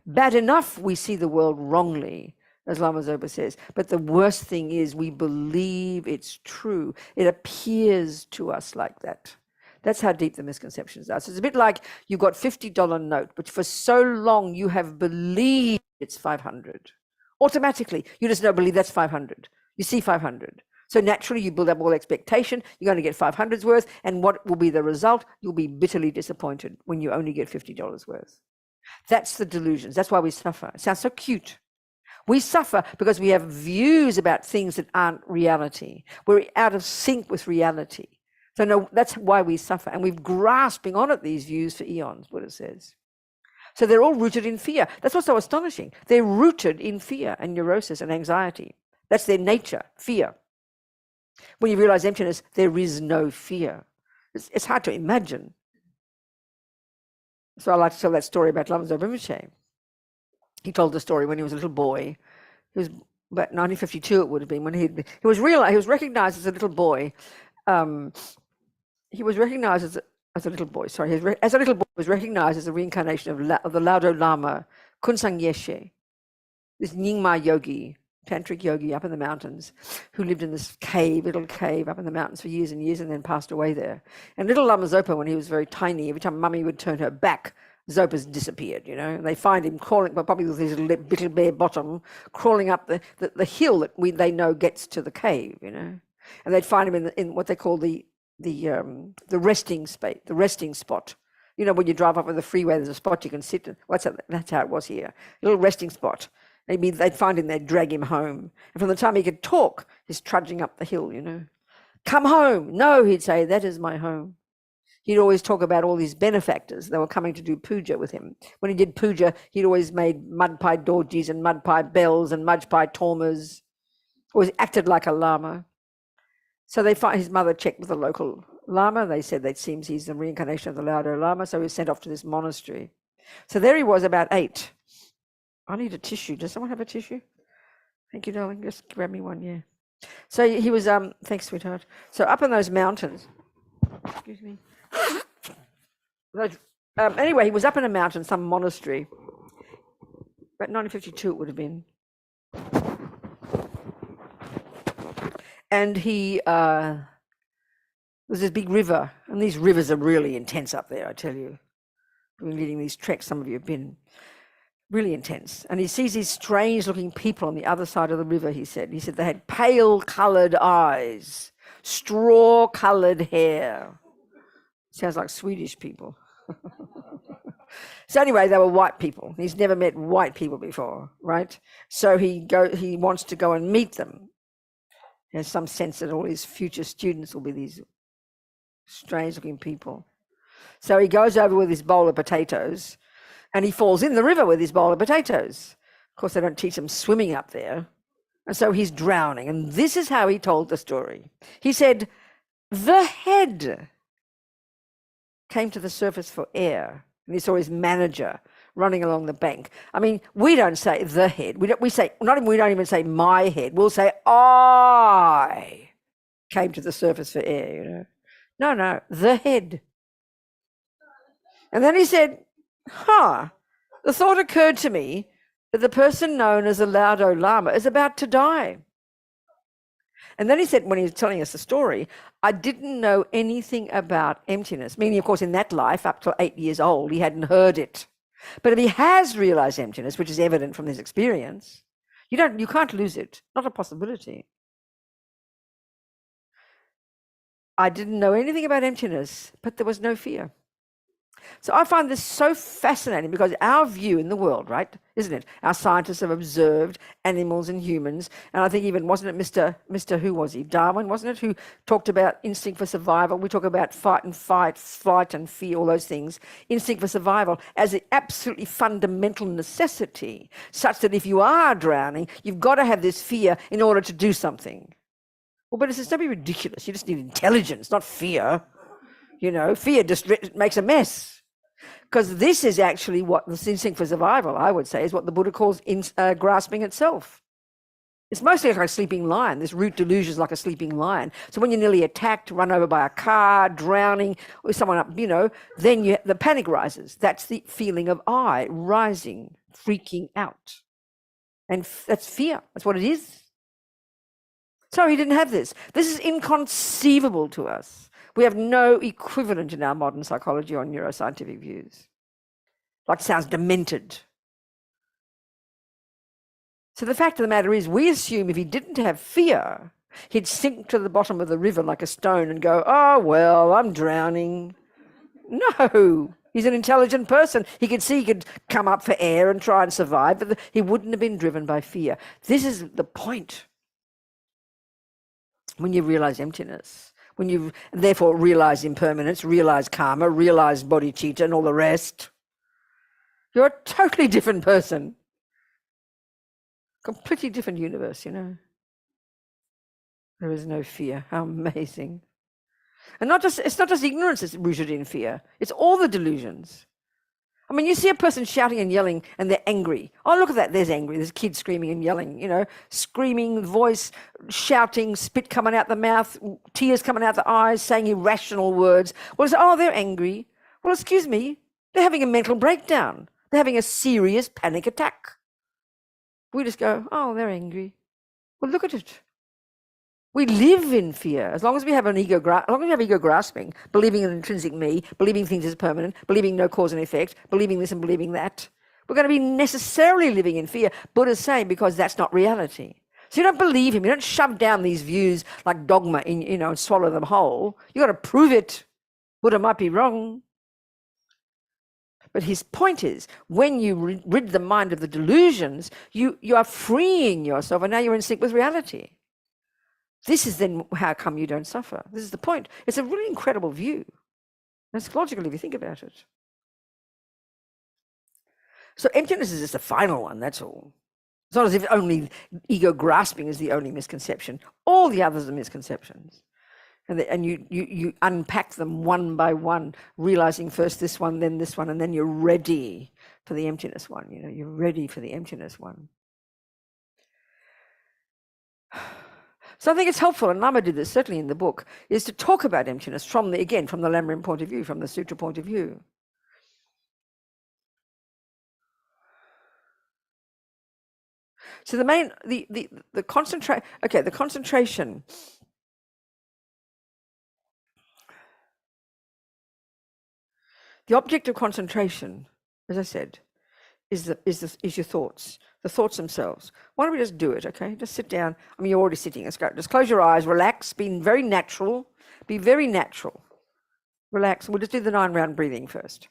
Speaker 2: Bad enough we see the world wrongly, as Lama Zopa says, but the worst thing is we believe it's true. It appears to us like that. That's how deep the misconceptions are. So it's a bit like you've got $50 note, but for so long you have believed it's 500. Automatically, you just don't believe that's 500. You see 500. So naturally you build up all expectation. You're going to get 500's worth. And what will be the result? You'll be bitterly disappointed when you only get $50 worth. That's the delusions. That's why we suffer. It sounds so cute. We suffer because we have views about things that aren't reality. We're out of sync with reality. So no, that's why we suffer. And we've grasping on at these views for eons, Buddha says. So they're all rooted in fear. That's what's so astonishing. They're rooted in fear and neurosis and anxiety. That's their nature, fear. When you realize emptiness, there is no fear. It's hard to imagine. So I like to tell that story about Lama Zopa Rinpoche. He told the story when he was a little boy. He was about 1952, it would have been, when he was recognized as a little boy. He was recognized as a little boy. Sorry, as a little boy, he was recognized as a reincarnation of the Laudo Lama, Kunsang Yeshe, this Nyingma yogi, tantric yogi up in the mountains, who lived in this little cave up in the mountains for years and years, and then passed away there. And little Lama Zopa, when he was very tiny, every time Mummy would turn her back, Zopa's disappeared, you know. And they find him crawling, probably with his little bare bottom, crawling up the hill that they know gets to the cave, you know. And they'd find him in what they call the resting space, the resting spot. You know, when you drive up on the freeway, there's a spot you can sit in. That's how it was here. A little resting spot. Maybe they'd find him, they'd drag him home. And from the time he could talk, he's trudging up the hill, Come home. No, he'd say, that is my home. He'd always talk about all these benefactors. They were coming to do puja with him. When he did puja, he'd always made mud pie dorjis and mud pie bells and mud pie tormas. Always acted like a lama. So his mother checked with the local lama. They said that seems he's the reincarnation of the Laudo Lama. So he was sent off to this monastery. So there he was, about 8. I need a tissue. Does someone have a tissue? Thank you, darling. Just grab me one, yeah. So he was, thanks, sweetheart. So up in those mountains, excuse me. Anyway, he was up in a mountain, some monastery. About 1952 it would have been. And he, there's this big river, and these rivers are really intense up there, I tell you. Been leading these treks, some of you have been. Really intense. And he sees these strange looking people on the other side of the river, he said. He said they had pale coloured eyes, straw coloured hair. Sounds like Swedish people. So anyway, they were white people. He's never met white people before, right? So he wants to go and meet them. There's some sense that all his future students will be these strange looking people. So he goes over with his bowl of potatoes, and he falls in the river with his bowl of potatoes. Of course, they don't teach him swimming up there. And so he's drowning. And this is how he told the story. He said, the head came to the surface for air. And he saw his manager running along the bank. I mean, we don't say the head. We don't even say my head. We'll say I came to the surface for air, No, the head. And then he said, the thought occurred to me that the person known as the Laudo Lama is about to die. And then he said, when he was telling us the story, I didn't know anything about emptiness, meaning, of course, in that life, up to 8 years old, he hadn't heard it. But if he has realized emptiness, which is evident from his experience, you can't lose it, not a possibility. I didn't know anything about emptiness, but there was no fear. So I find this so fascinating because our view in the world, right, isn't it? Our scientists have observed animals and humans, and I think even, wasn't it Mr. who was he? Darwin, wasn't it? Who talked about instinct for survival. We talk about fight and fight, flight and fear, all those things. Instinct for survival as an absolutely fundamental necessity, such that if you are drowning, you've got to have this fear in order to do something. Well, but it's don't be ridiculous. You just need intelligence, not fear. Fear just makes a mess. Because this is actually what the instinct for survival, I would say, is what the Buddha calls grasping itself. It's mostly like a sleeping lion. This root delusion is like a sleeping lion. So when you're nearly attacked, run over by a car, drowning, or someone up, then the panic rises. That's the feeling of I rising, freaking out. And that's fear. That's what it is. So he didn't have this. This is inconceivable to us. We have no equivalent in our modern psychology or neuroscientific views. Like, sounds demented. So the fact of the matter is, we assume if he didn't have fear, he'd sink to the bottom of the river like a stone and go, oh, well, I'm drowning. No, he's an intelligent person. He could see he could come up for air and try and survive, but he wouldn't have been driven by fear. This is the point. When you realize emptiness, when you therefore realize impermanence, realize karma, realize bodhicitta and all the rest, you're a totally different person. Completely different universe, There is no fear. How amazing. And it's not just ignorance that's rooted in fear. It's all the delusions. I mean, you see a person shouting and yelling and they're angry. Oh, look at that. There's angry. There's kids screaming and yelling, screaming, voice, shouting, spit coming out the mouth, tears coming out the eyes, saying irrational words. Well, it's, oh, they're angry. Well, excuse me. They're having a mental breakdown. They're having a serious panic attack. We just go, oh, they're angry. Well, look at it. We live in fear. As long as we have ego grasping, believing in an intrinsic me, believing things is permanent, believing no cause and effect, believing this and believing that, we're going to be necessarily living in fear. Buddha's saying because that's not reality. So you don't believe him. You don't shove down these views like dogma in, and swallow them whole. You got to prove it. Buddha might be wrong. But his point is, when you rid the mind of the delusions, you are freeing yourself, and now you're in sync with reality. This is then how come you don't suffer. This is the point. It's a really incredible view. It's logical if you think about it. So emptiness is just the final one, that's all. It's not as if only ego grasping is the only misconception. All the others are misconceptions. And you unpack them one by one, realizing first this one, then this one, and then you're ready for the emptiness one. You know, you're ready for the emptiness one. So I think it's helpful, and Lama did this certainly in the book, is to talk about emptiness from the Lamrim point of view, from the sutra point of view. So the concentration. The object of concentration, as I said, is your thoughts, the thoughts themselves. Why don't we just do it, okay? Just sit down. I mean, you're already sitting. Let's go. Just close your eyes, relax, be very natural. Be very natural. Relax. We'll just do the 9-round breathing first.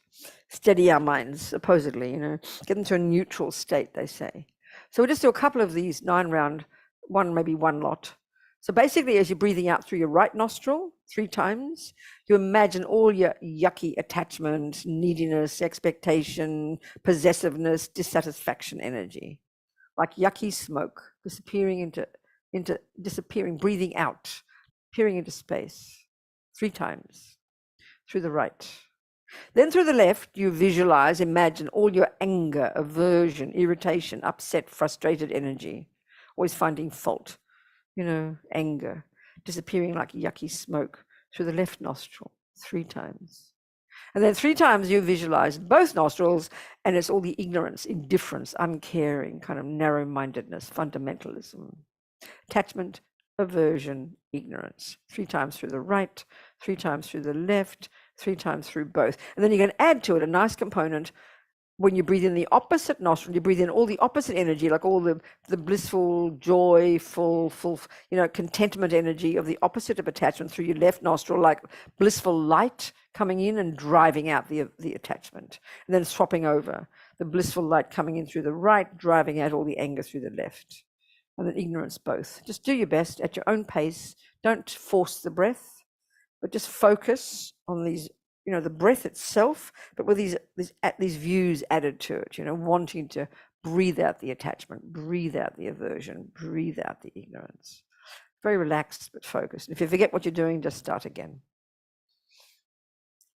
Speaker 2: Steady our minds, supposedly, you know, get them to a neutral state, they say. So we'll just do a couple of these 9-round, maybe one lot. So basically, as you're breathing out through your right nostril 3 times, you imagine all your yucky attachment, neediness, expectation, possessiveness, dissatisfaction energy, like yucky smoke, disappearing disappearing, breathing out, peering into space 3 times through the right. Then through the left, you visualize, imagine all your anger, aversion, irritation, upset, frustrated energy, always finding fault, you know, anger, disappearing like yucky smoke through the left nostril 3 times. And then 3 times you visualize both nostrils, and it's all the ignorance, indifference, uncaring, kind of narrow-mindedness, fundamentalism, attachment, aversion, ignorance. 3 times through the right, 3 times through the left, 3 times through both. And then you can add to it a nice component. When you breathe in the opposite nostril, you breathe in all the opposite energy, like all the blissful, joyful, you know, contentment energy of the opposite of attachment through your left nostril, like blissful light coming in and driving out the attachment. And then swapping over, the blissful light coming in through the right, driving out all the anger through the left. And then ignorance both. Just do your best at your own pace. Don't force the breath, but just focus on these, you know, the breath itself, but with these views added to it, you know, wanting to breathe out the attachment, breathe out the aversion, breathe out the ignorance. Very relaxed, but focused. If you forget what you're doing, just start again.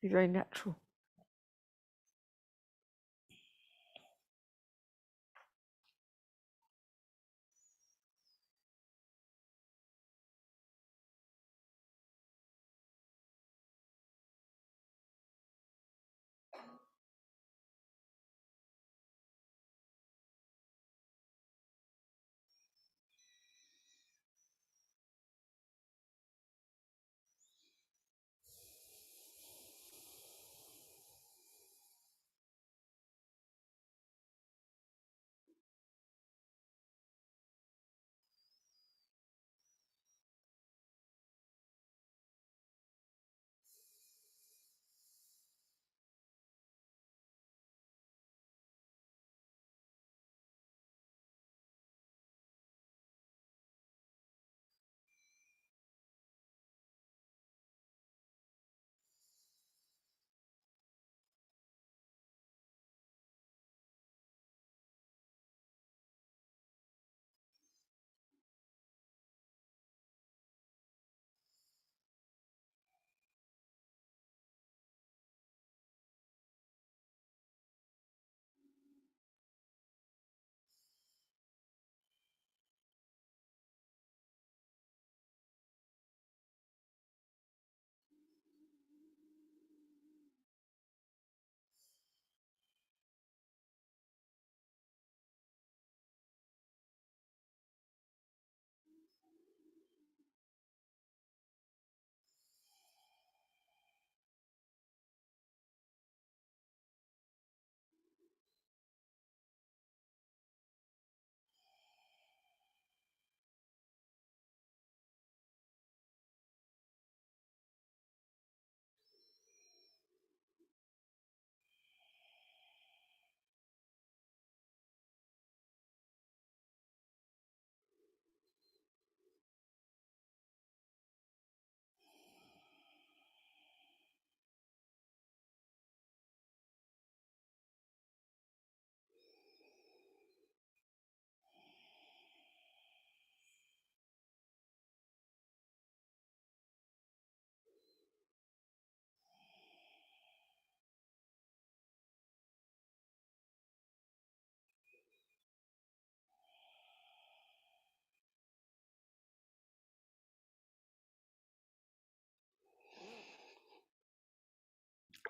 Speaker 2: Be very natural.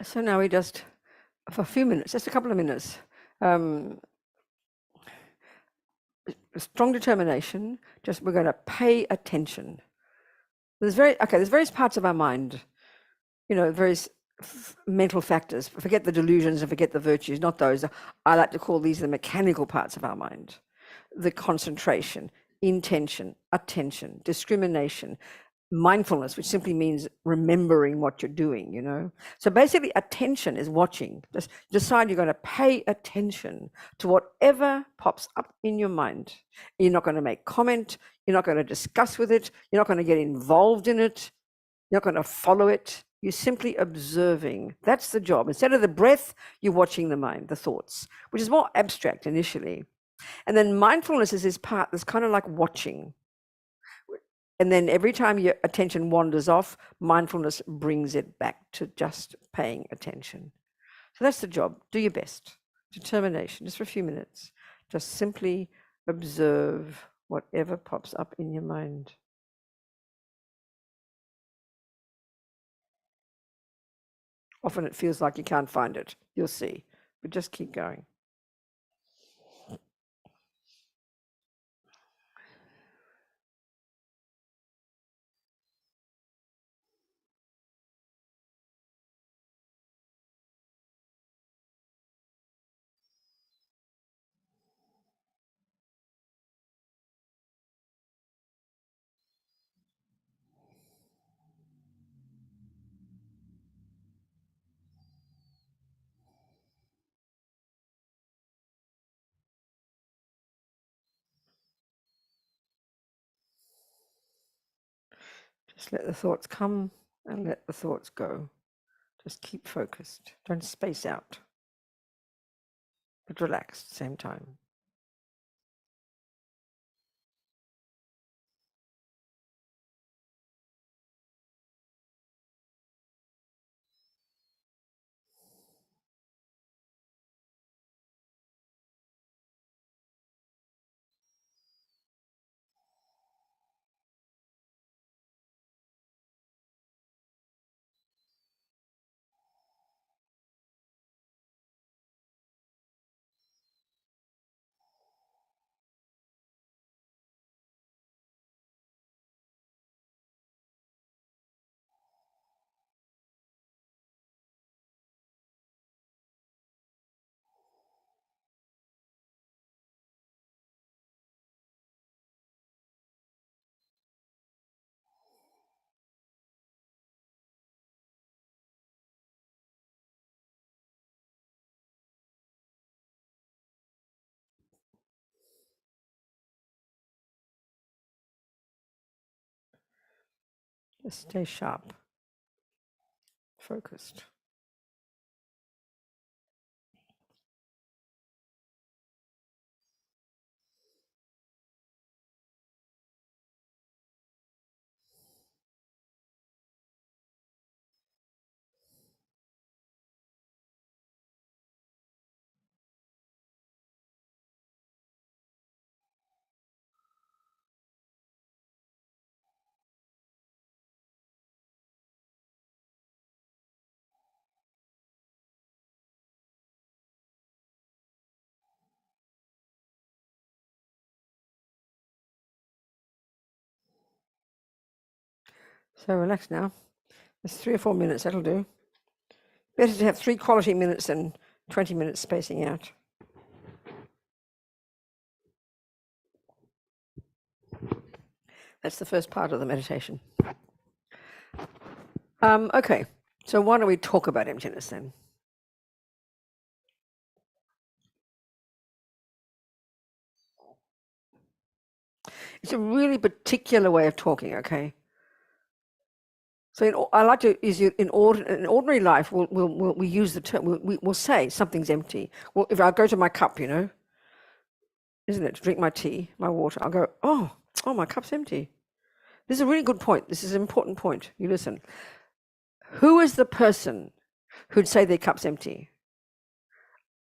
Speaker 2: So now we just, for a few minutes, just a couple of minutes, strong determination, just we're going to pay attention. There's various parts of our mind, various mental factors. Forget the delusions and forget the virtues, not those. I like to call these the mechanical parts of our mind. The concentration, intention, attention, discrimination, mindfulness, which simply means remembering what you're doing. So basically attention is watching. Just decide you're going to pay attention to whatever pops up in your mind. You're not going to make comment. You're not going to discuss with it. You're not going to get involved in it. You're not going to follow it. You're simply observing. That's the job. Instead of the breath, you're watching the mind, the thoughts, which is more abstract initially. And then mindfulness is this part that's kind of like watching. And then every time your attention wanders off, mindfulness brings it back to just paying attention. So that's the job. Do your best. Determination, just for a few minutes. Just simply observe whatever pops up in your mind. Often it feels like you can't find it. You'll see. But just keep going. Just let the thoughts come and let the thoughts go. Just keep focused. Don't space out, but relax at the same time. Just stay sharp, focused. So relax now. It's 3 or 4 minutes, that'll do. Better to have 3 quality minutes than 20 minutes spacing out. That's the first part of the meditation. Okay, so why don't we talk about emptiness then? It's a really particular way of talking, okay? So I like to in ordinary life we use the term we'll say something's empty. Well, if I go to my cup, isn't it, to drink my tea, my water, I'll go, oh, my cup's empty. This is a really good point. This is an important point. You listen. Who is the person who'd say their cup's empty?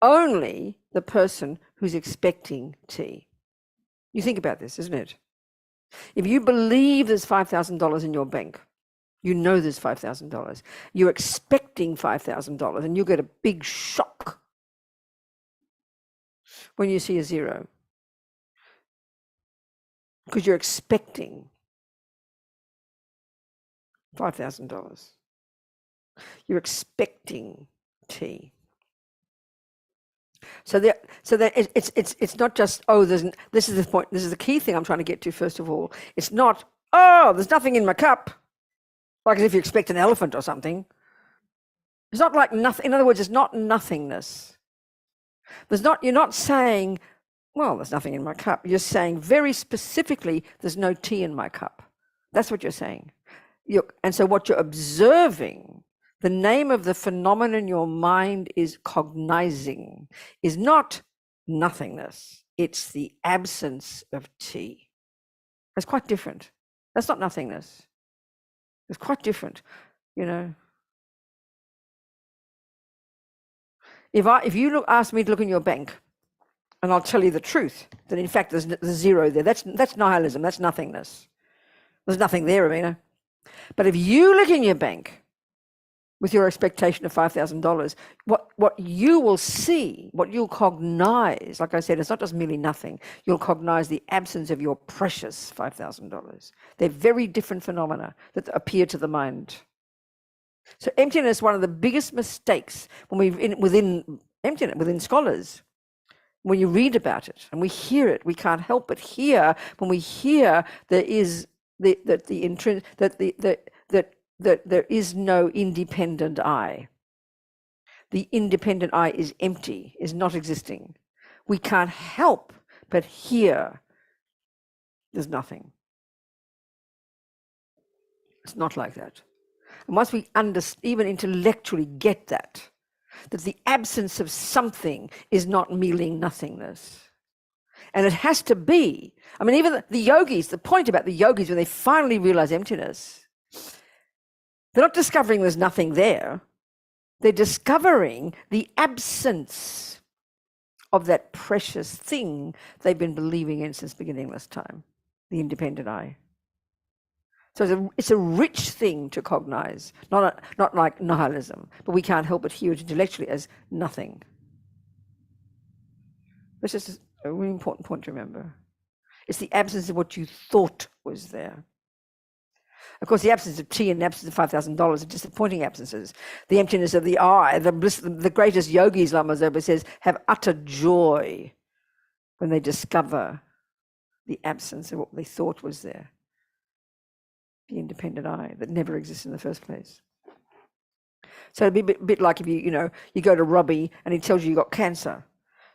Speaker 2: Only the person who's expecting tea. You think about this, isn't it? If you believe there's $5,000 in your bank, You know there's $5,000. You're expecting $5,000, and you'll get a big shock when you see a zero, because you're expecting $5,000. You're expecting T. So that it's not just, oh, this is the point. This is the key thing I'm trying to get to. First of all, it's not, oh, there's nothing in my cup, like as if you expect an elephant or something. It's not like nothing. In other words, it's not nothingness. You're not saying, well, there's nothing in my cup. You're saying very specifically, there's no tea in my cup. That's what you're saying. And so what you're observing, the name of the phenomenon in your mind is cognizing, is not nothingness. It's the absence of tea. That's quite different. That's not nothingness. It's quite different, you know. If you ask me to look in your bank, and I'll tell you the truth, that in fact there's zero there. That's nihilism. That's nothingness. There's nothing there, Robina. But if you look in your bank with your expectation of $5,000, what you will see, what you'll cognize, like I said, it's not just merely nothing. You'll cognize the absence of your precious $5,000. They're very different phenomena that appear to the mind. So emptiness, one of the biggest mistakes within scholars, when you read about it and we hear it, we can't help but hear when we hear there is that there is no independent I. The independent I is empty, is not existing. We can't help but hear there's nothing. It's not like that. And once we even intellectually get that the absence of something is not merely nothingness. And it has to be, I mean, even the yogis, the point about the yogis, when they finally realize emptiness, they're not discovering there's nothing there. They're discovering the absence of that precious thing they've been believing in since beginningless time, the independent I. So it's a rich thing to cognize, not like nihilism, but we can't help but hear it intellectually as nothing. That's just a really important point to remember. It's the absence of what you thought was there. Of course, the absence of tea and the absence of $5,000 are disappointing absences. The emptiness of the I, the greatest yogis, Lama Zopa says, have utter joy when they discover the absence of what they thought was there. The independent I that never exists in the first place. So it'd be a bit like if you go to Robbie and he tells you got cancer.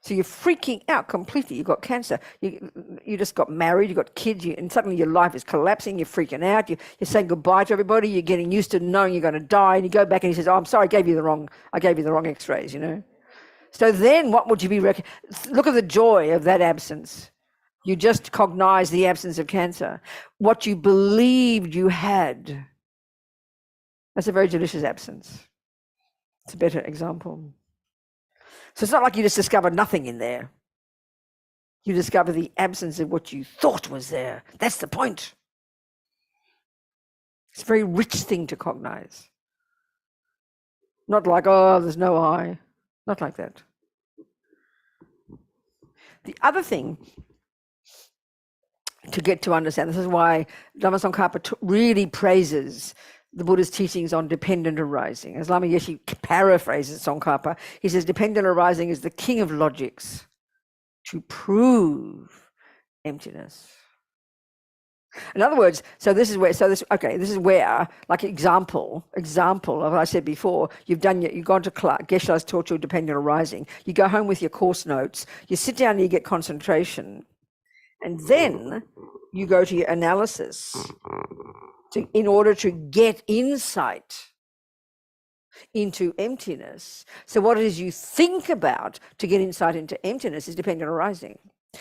Speaker 2: So you're freaking out completely. You've got cancer. You just got married. You got kids. And suddenly your life is collapsing. You're freaking out. You're saying goodbye to everybody. You're getting used to knowing you're going to die. And you go back and he says, "Oh, I'm sorry, I gave you the wrong X-rays." So then, what would you be? Look at the joy of that absence. You just cognize the absence of cancer. What you believed you had. That's a very delicious absence. It's a better example. So it's not like you just discover nothing in there. You discover the absence of what you thought was there. That's the point. It's a very rich thing to cognize. Not like, oh, there's no I. Not like that. The other thing to get to understand, this is why Dhamma Tsongkhapa really praises the Buddha's teachings on dependent arising. As Lama Yeshe paraphrases Tsongkhapa, he says, dependent arising is the king of logics to prove emptiness. In other words, this is where, like example of what I said before, you've gone to class, Geshe-la's taught you dependent arising. You go home with your course notes, you sit down and you get concentration, and then you go to your analysis in order to get insight into emptiness. So what it is you think about to get insight into emptiness is dependent arising.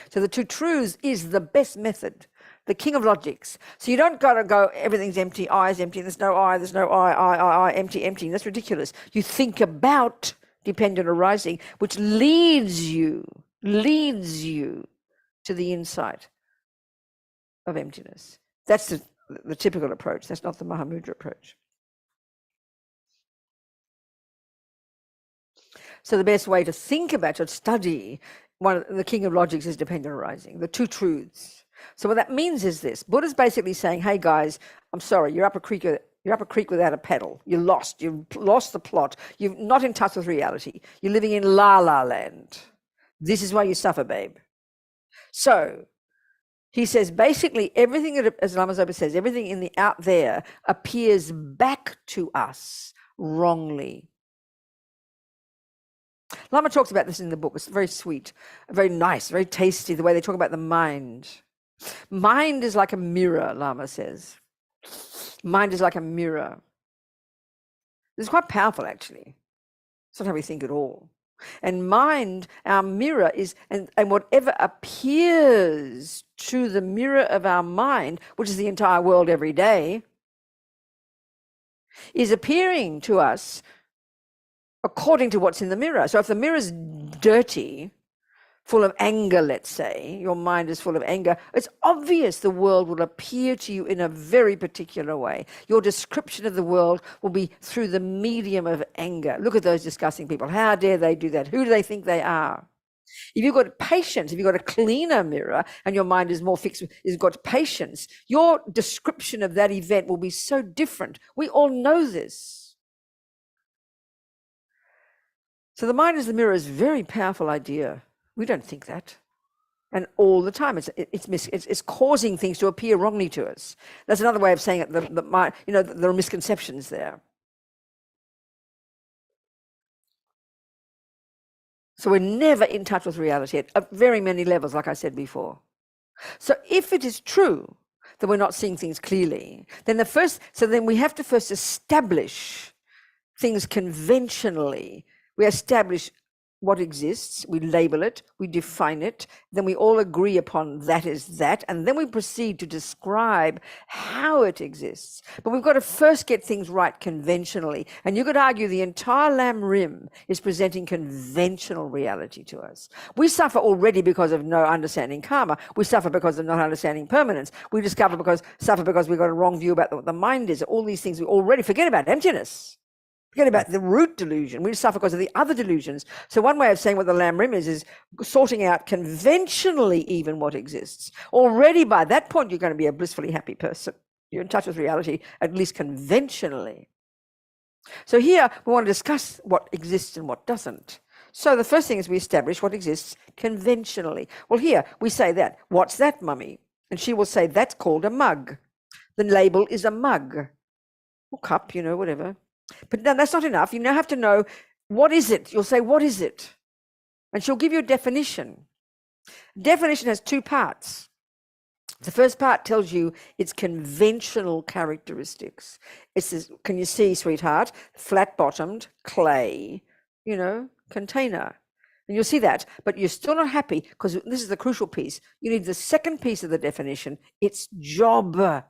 Speaker 2: So the two truths is the best method, the king of logics. So you don't got to go, everything's empty, I is empty, there's no I, empty. That's ridiculous. You think about dependent arising, which leads you to the insight of emptiness. That's the typical approach. That's not the Mahamudra approach. So the best way to think about, to study, the king of logics is dependent arising, the two truths. So what that means is this: Buddha's basically saying, hey guys, I'm sorry, you're up a creek without a paddle. You're lost. You've lost the plot. You're not in touch with reality. You're living in la la land. This is why you suffer, babe. So he says basically everything that, as Lama Zopa says, everything in the out there appears back to us wrongly. Lama talks about this in the book. It's very sweet, very nice, very tasty, the way they talk about the mind. Mind is like a mirror, Lama says. Mind is like a mirror. This is quite powerful, actually. It's not how we think at all. And mind, our mirror is, and whatever appears to the mirror of our mind, which is the entire world every day, is appearing to us according to what's in the mirror. So if the mirror's dirty, full of anger, let's say, your mind is full of anger, it's obvious the world will appear to you in a very particular way. Your description of the world will be through the medium of anger. Look at those disgusting people. How dare they do that? Who do they think they are? If you've got patience, if you've got a cleaner mirror and your mind is more fixed, has got patience, your description of that event will be so different. We all know this. So the mind as the mirror is a very powerful idea. We don't think that. And all the time, it's causing things to appear wrongly to us. That's another way of saying it. There are misconceptions there. So we're never in touch with reality at very many levels, like I said before. So if it is true that we're not seeing things clearly, then then we have to first establish things conventionally. We establish what exists, we label it, we define it, then we all agree upon that is that, and then we proceed to describe how it exists. But we've got to first get things right conventionally. And you could argue the entire Lam Rim is presenting conventional reality to us. We suffer already because of no understanding karma. We suffer because of not understanding permanence. We suffer because we've got a wrong view about what the mind is. All these things we already forget about emptiness. Forget about the root delusion. We suffer because of the other delusions. So one way of saying what the Lam Rim is sorting out conventionally even what exists. Already by that point, you're going to be a blissfully happy person. You're in touch with reality, at least conventionally. So here we want to discuss what exists and what doesn't. So the first thing is we establish what exists conventionally. Well, here we say that. What's that, mummy? And she will say, that's called a mug. The label is a mug or cup, whatever. But no, that's not enough. You now have to know, what is it? You'll say, what is it? And she'll give you a definition. Definition has two parts. The first part tells you its conventional characteristics. It says, can you see, sweetheart? Flat-bottomed, clay, container. And you'll see that, but you're still not happy because this is the crucial piece. You need the second piece of the definition, its job.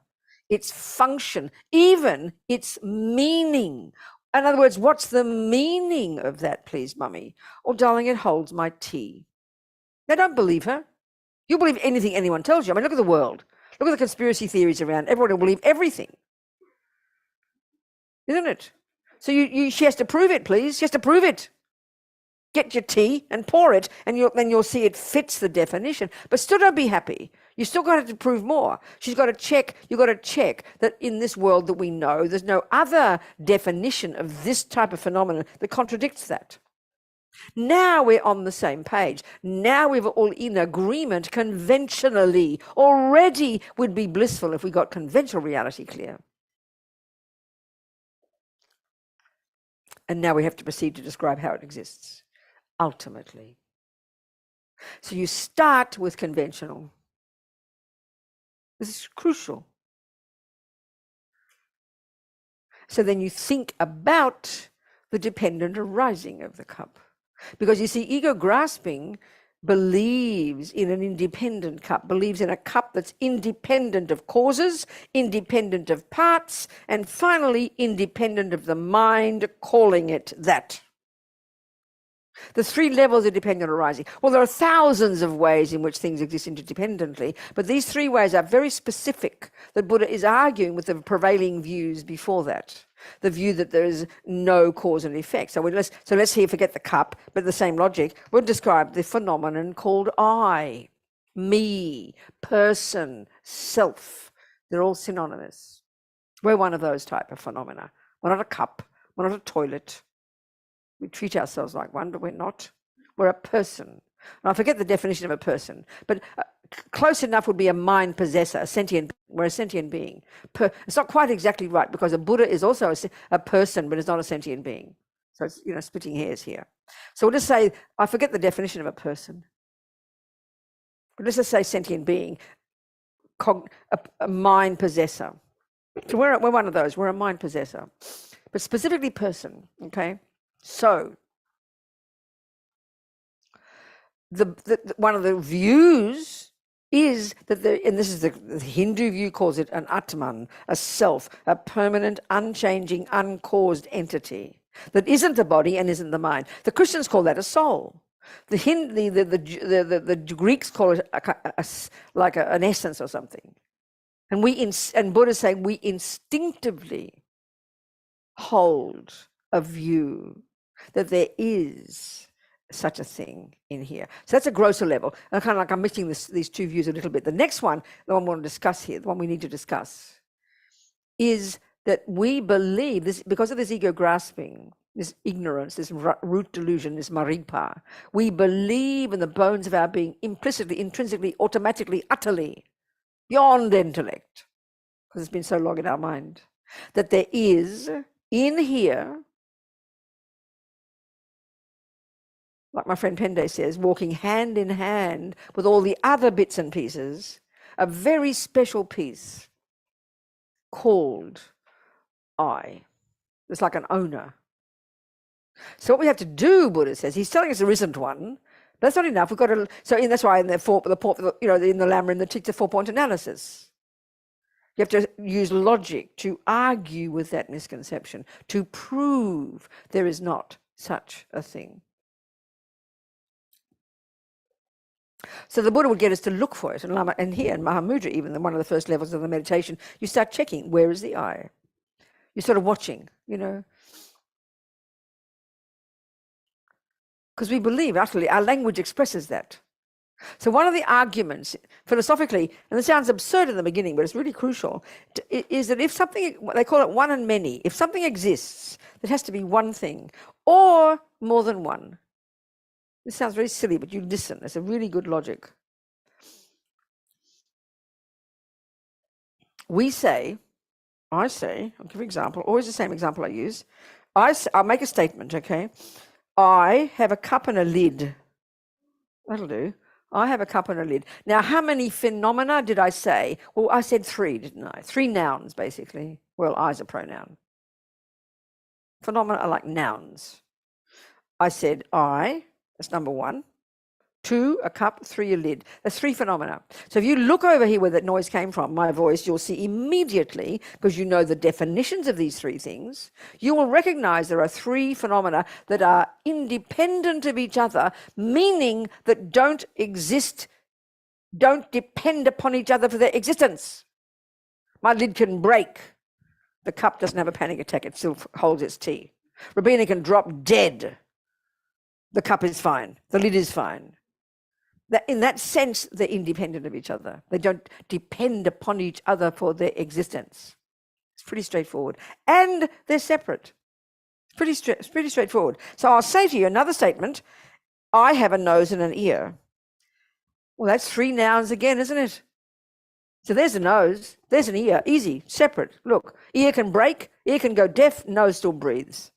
Speaker 2: Its function, even its meaning. In other words, what's the meaning of that, please, mummy? Oh, darling, it holds my tea. Now, don't believe her. You'll believe anything anyone tells you. I mean, look at the world. Look at the conspiracy theories around. Everyone will believe everything. Isn't it? So she has to prove it, please. She has to prove it. Get your tea and pour it, and then you'll see it fits the definition. But still don't be happy. You still got to prove more. You've got to check that in this world that we know, there's no other definition of this type of phenomenon that contradicts that. Now we're on the same page. Now we're all in agreement conventionally. Already would be blissful if we got conventional reality clear. And now we have to proceed to describe how it exists. Ultimately. So you start with conventional. This is crucial. So then you think about the dependent arising of the cup. Because you see, ego grasping believes in an independent cup, believes in a cup that's independent of causes, independent of parts, and finally independent of the mind calling it that. The three levels of dependent arising. Well, there are thousands of ways in which things exist interdependently, but these three ways are very specific that Buddha is arguing with the prevailing views before that. The view that there is no cause and effect. So let's here forget the cup, but the same logic. We'll describe the phenomenon called I, me, person, self. They're all synonymous. We're one of those type of phenomena. We're not a cup. We're not a toilet. We treat ourselves like one, but we're not. We're a person. And I forget the definition of a person, but close enough would be a mind possessor, a sentient. We're a sentient being. It's not quite exactly right, because a Buddha is also a person, but it's not a sentient being. So it's, splitting hairs here. So we'll just say, I forget the definition of a person. But let's just say sentient being, a mind possessor. So we're one of those. We're a mind possessor, but specifically person. Okay. So one of the views is that and this is the Hindu view, calls it an Atman, a self, a permanent, unchanging, uncaused entity that isn't a body and isn't the mind. The Christians call that a soul. The Greeks call it like an essence or something. And Buddha is saying we instinctively hold a view that there is such a thing in here. So that's a grosser level. And kind of like I'm mixing these two views a little bit. The next one, the one I want to discuss here, the one we need to discuss, is that we believe this, because of this ego grasping, this ignorance, this root delusion, this maripa, we believe in the bones of our being implicitly, intrinsically, automatically, utterly, beyond intellect, because it's been so long in our mind, that there is in here, like my friend Pende says, walking hand in hand with all the other bits and pieces, a very special piece called I. It's like an owner. So what we have to do, Buddha says, he's telling us there isn't one. That's not enough. We've got to. That's why in the Lamma and the Tikta 4-point analysis, you have to use logic to argue with that misconception, to prove there is not such a thing. So the Buddha would get us to look for it. And here in Mahamudra, even one of the first levels of the meditation, you start checking, where is the I? You're sort of watching, because we believe, utterly, our language expresses that. So one of the arguments, philosophically, and it sounds absurd in the beginning, but it's really crucial, is that if something, they call it one and many, if something exists, it has to be one thing, or more than one. This sounds very silly, but you listen. It's a really good logic. I say, I'll give an example, always the same example I use. I'll make a statement, okay? I have a cup and a lid. That'll do. I have a cup and a lid. Now, how many phenomena did I say? Well, I said 3, didn't I? 3 nouns, basically. Well, I's a pronoun. Phenomena are like nouns. I said I, that's number 1. 2, a cup, 3, a lid. That's 3 phenomena. So if you look over here where that noise came from, my voice, you'll see immediately, because you know the definitions of these 3 things, you will recognize there are 3 phenomena that are independent of each other, meaning that don't exist, don't depend upon each other for their existence. My lid can break. The cup doesn't have a panic attack. It still holds its tea. Robina can drop dead. The cup is fine. The lid is fine. In that sense, they're independent of each other. They don't depend upon each other for their existence. It's pretty straightforward. And they're separate. It's pretty straightforward. So I'll say to you another statement. I have a nose and an ear. Well, that's 3 nouns again, isn't it? So there's a nose, there's an ear. Easy, separate. Look, ear can break, ear can go deaf, nose still breathes.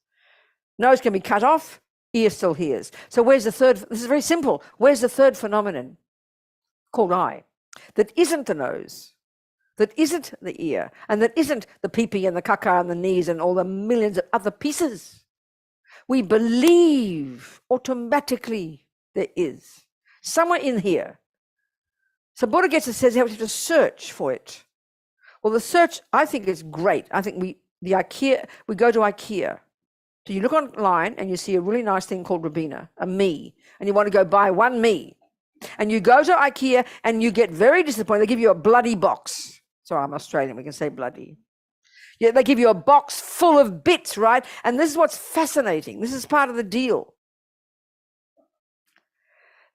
Speaker 2: Nose can be cut off, ear still hears. So where's the third? This is very simple. Where's the third phenomenon called I? That isn't the nose, that isn't the ear, and that isn't the pee-pee and the caca and the knees and all the millions of other pieces. We believe automatically there is. Somewhere in here. So Buddha gets it, says you have to search for it. Well, the search, I think, is great. I think we go to IKEA. So you look online and you see a really nice thing called Robina, a me, and you want to go buy one me. And you go to IKEA and you get very disappointed. They give you a bloody box. Sorry, I'm Australian, we can say bloody. Yeah, they give you a box full of bits, right? And this is what's fascinating. This is part of the deal.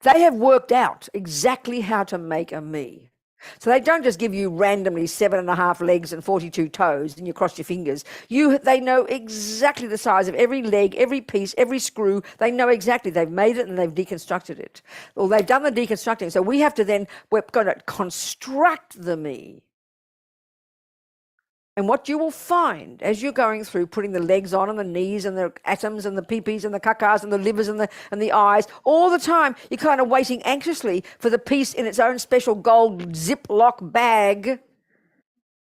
Speaker 2: They have worked out exactly how to make a me. So they don't just give you randomly 7.5 legs and 42 toes and you cross your fingers. They know exactly the size of every leg, every piece, every screw. They know exactly. They've made it and they've deconstructed it. Well, they've done the deconstructing. So we're going to construct the me. And what you will find as you're going through putting the legs on and the knees and the atoms and the peepees and the cakas and the livers and the eyes, all the time you're kind of waiting anxiously for the piece in its own special gold Ziploc bag,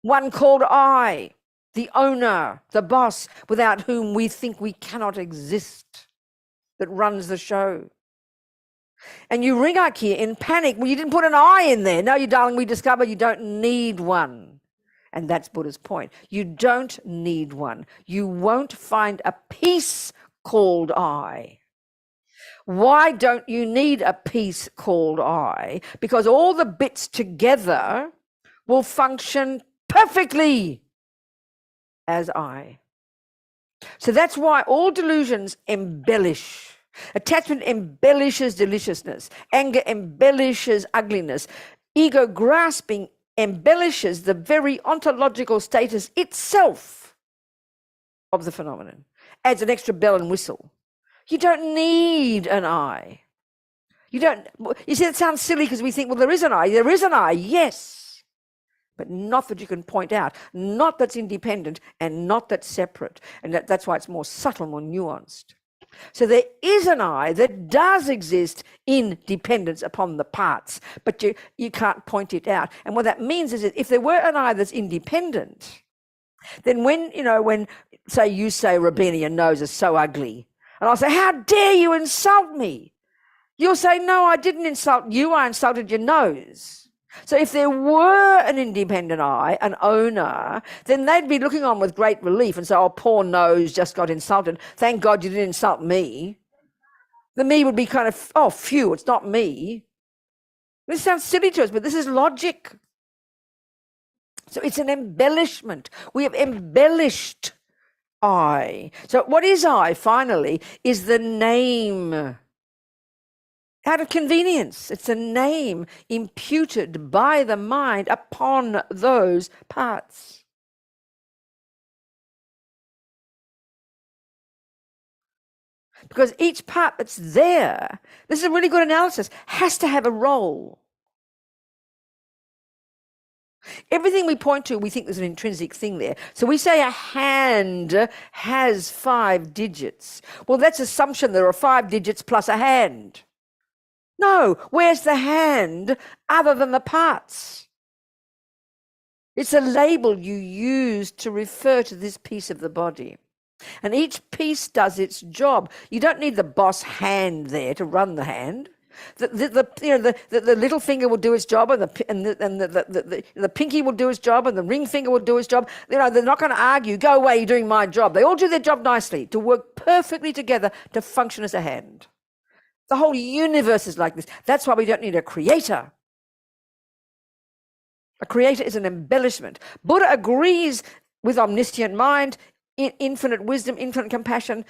Speaker 2: one called I, the owner, the boss, without whom we think we cannot exist, that runs the show. And you ring IKEA in panic. Well, you didn't put an I in there. No, you darling, we discovered you don't need one. And that's Buddha's point. You don't need one. You won't find a piece called I. Why don't you need a piece called I? Because all the bits together will function perfectly as I. So that's why all delusions embellish. Attachment embellishes deliciousness. Anger embellishes ugliness. Ego grasping embellishes the very ontological status itself of the phenomenon, adds an extra bell and whistle. You don't need an I. You see, it sounds silly because we think, well, there is an I. There is an I, yes, but not that you can point out, not that's independent and not that's separate. And that's why it's more subtle, more nuanced. So there is an I that does exist in dependence upon the parts, but you can't point it out. And what that means is that if there were an I that's independent, then when say you say, Robina, your nose is so ugly, and I'll say, how dare you insult me? You'll say, no, I didn't insult you, I insulted your nose. So if there were an independent I, an owner, then they'd be looking on with great relief and say, oh, poor nose just got insulted. Thank God you didn't insult me. The me would be kind of, oh, phew, it's not me. This sounds silly to us, but this is logic. So it's an embellishment. We have embellished I. So what is I, finally, is the name. Out of convenience. It's a name imputed by the mind upon those parts. Because each part that's there, this is a really good analysis, has to have a role. Everything we point to, we think there's an intrinsic thing there. So we say a hand has 5 digits. Well, that's assumption there are 5 digits plus a hand. No, where's the hand other than the parts? It's a label you use to refer to this piece of the body. And each piece does its job. You don't need the boss hand there to run the hand. The little finger will do its job, and the pinky will do its job, and the ring finger will do its job. They're not going to argue, go away, you're doing my job. They all do their job nicely to work perfectly together to function as a hand. The whole universe is like this. That's why we don't need a creator. A creator is an embellishment. Buddha agrees with omniscient mind, infinite wisdom, infinite compassion,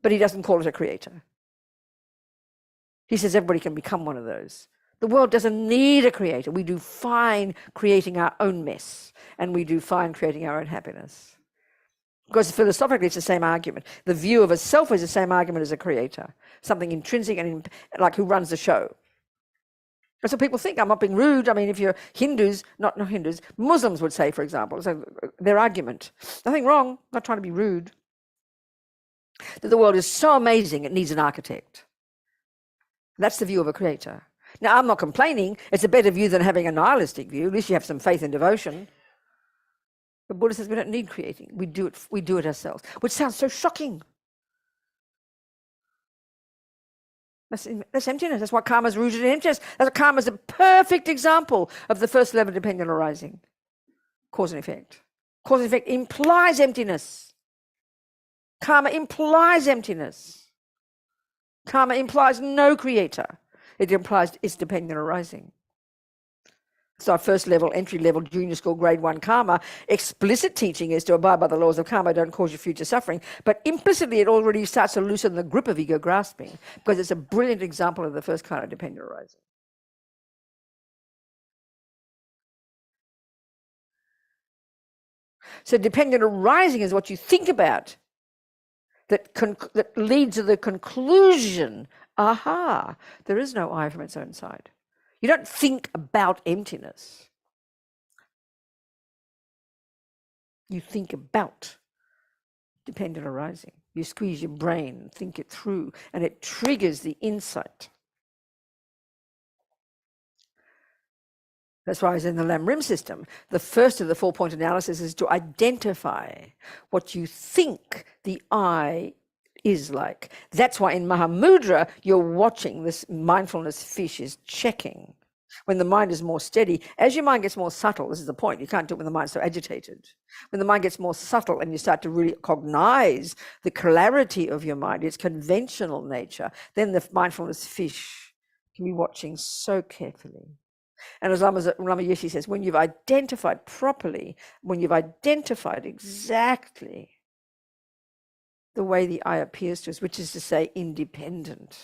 Speaker 2: but he doesn't call it a creator. He says everybody can become one of those. The world doesn't need a creator. We do fine creating our own mess, and we do fine creating our own happiness. Because philosophically, it's the same argument. The view of a self is the same argument as a creator, something intrinsic and like who runs the show. And so people think, I'm not being rude. I mean, if you're Hindus, not Hindus, Muslims would say, for example, so their argument, nothing wrong, not trying to be rude, that the world is so amazing it needs an architect. That's the view of a creator. Now, I'm not complaining. It's a better view than having a nihilistic view. At least you have some faith and devotion. But Buddha says we don't need creating. We do it ourselves, which sounds so shocking. That's emptiness. That's why karma is rooted in emptiness. That's karma is a perfect example of the first level of dependent arising. Cause and effect. Cause and effect implies emptiness. Karma implies emptiness. Karma implies no creator. It implies it's dependent arising. So our first level, entry level, junior school, grade 1 karma, explicit teaching is to abide by the laws of karma, don't cause your future suffering. But implicitly, it already starts to loosen the grip of ego grasping, because it's a brilliant example of the first kind of dependent arising. So dependent arising is what you think about that leads to the conclusion, aha, there is no I from its own side. You don't think about emptiness. You think about dependent arising. You squeeze your brain, think it through, and it triggers the insight. That's why it's in the Lam-Rim system. The first of the 4-point analysis is to identify what you think the I is like. That's why in Mahamudra, you're watching this mindfulness fish is checking. When the mind is more steady, as your mind gets more subtle, this is the point, you can't do it when the mind's so agitated. When the mind gets more subtle and you start to really cognize the clarity of your mind, its conventional nature, then the mindfulness fish can be watching so carefully. And as Lama Yeshe says, when you've identified properly, when you've identified exactly the way the I appears to us, which is to say independent,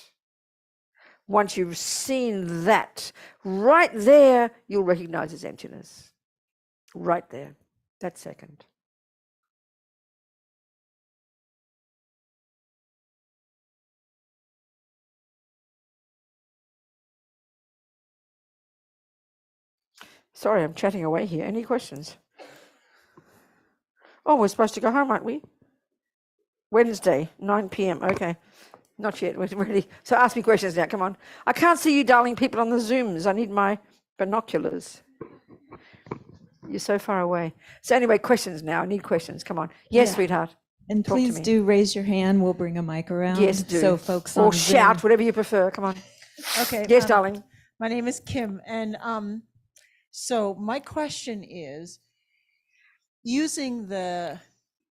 Speaker 2: once you've seen that, right there, you'll recognize its emptiness. Right there, that second. Sorry, I'm chatting away here. Any questions? Oh, we're supposed to go home, aren't we? Wednesday, 9 p.m. Okay. Not yet. We're ready. So ask me questions now. Come on. I can't see you, darling people, on the Zooms. I need my binoculars. You're so far away. So anyway, questions now. I need questions. Come on. Yes,
Speaker 4: Yeah.
Speaker 2: sweetheart.
Speaker 4: And
Speaker 2: Talk to
Speaker 4: please
Speaker 2: me.
Speaker 4: do raise your hand. We'll bring a mic around.
Speaker 2: Yes, do.
Speaker 4: So folks
Speaker 2: or
Speaker 4: on
Speaker 2: shout,
Speaker 4: Zoom.
Speaker 2: whatever you prefer. Come on.
Speaker 5: Okay.
Speaker 2: Yes, darling.
Speaker 5: My name is Kim, and so my question is, using the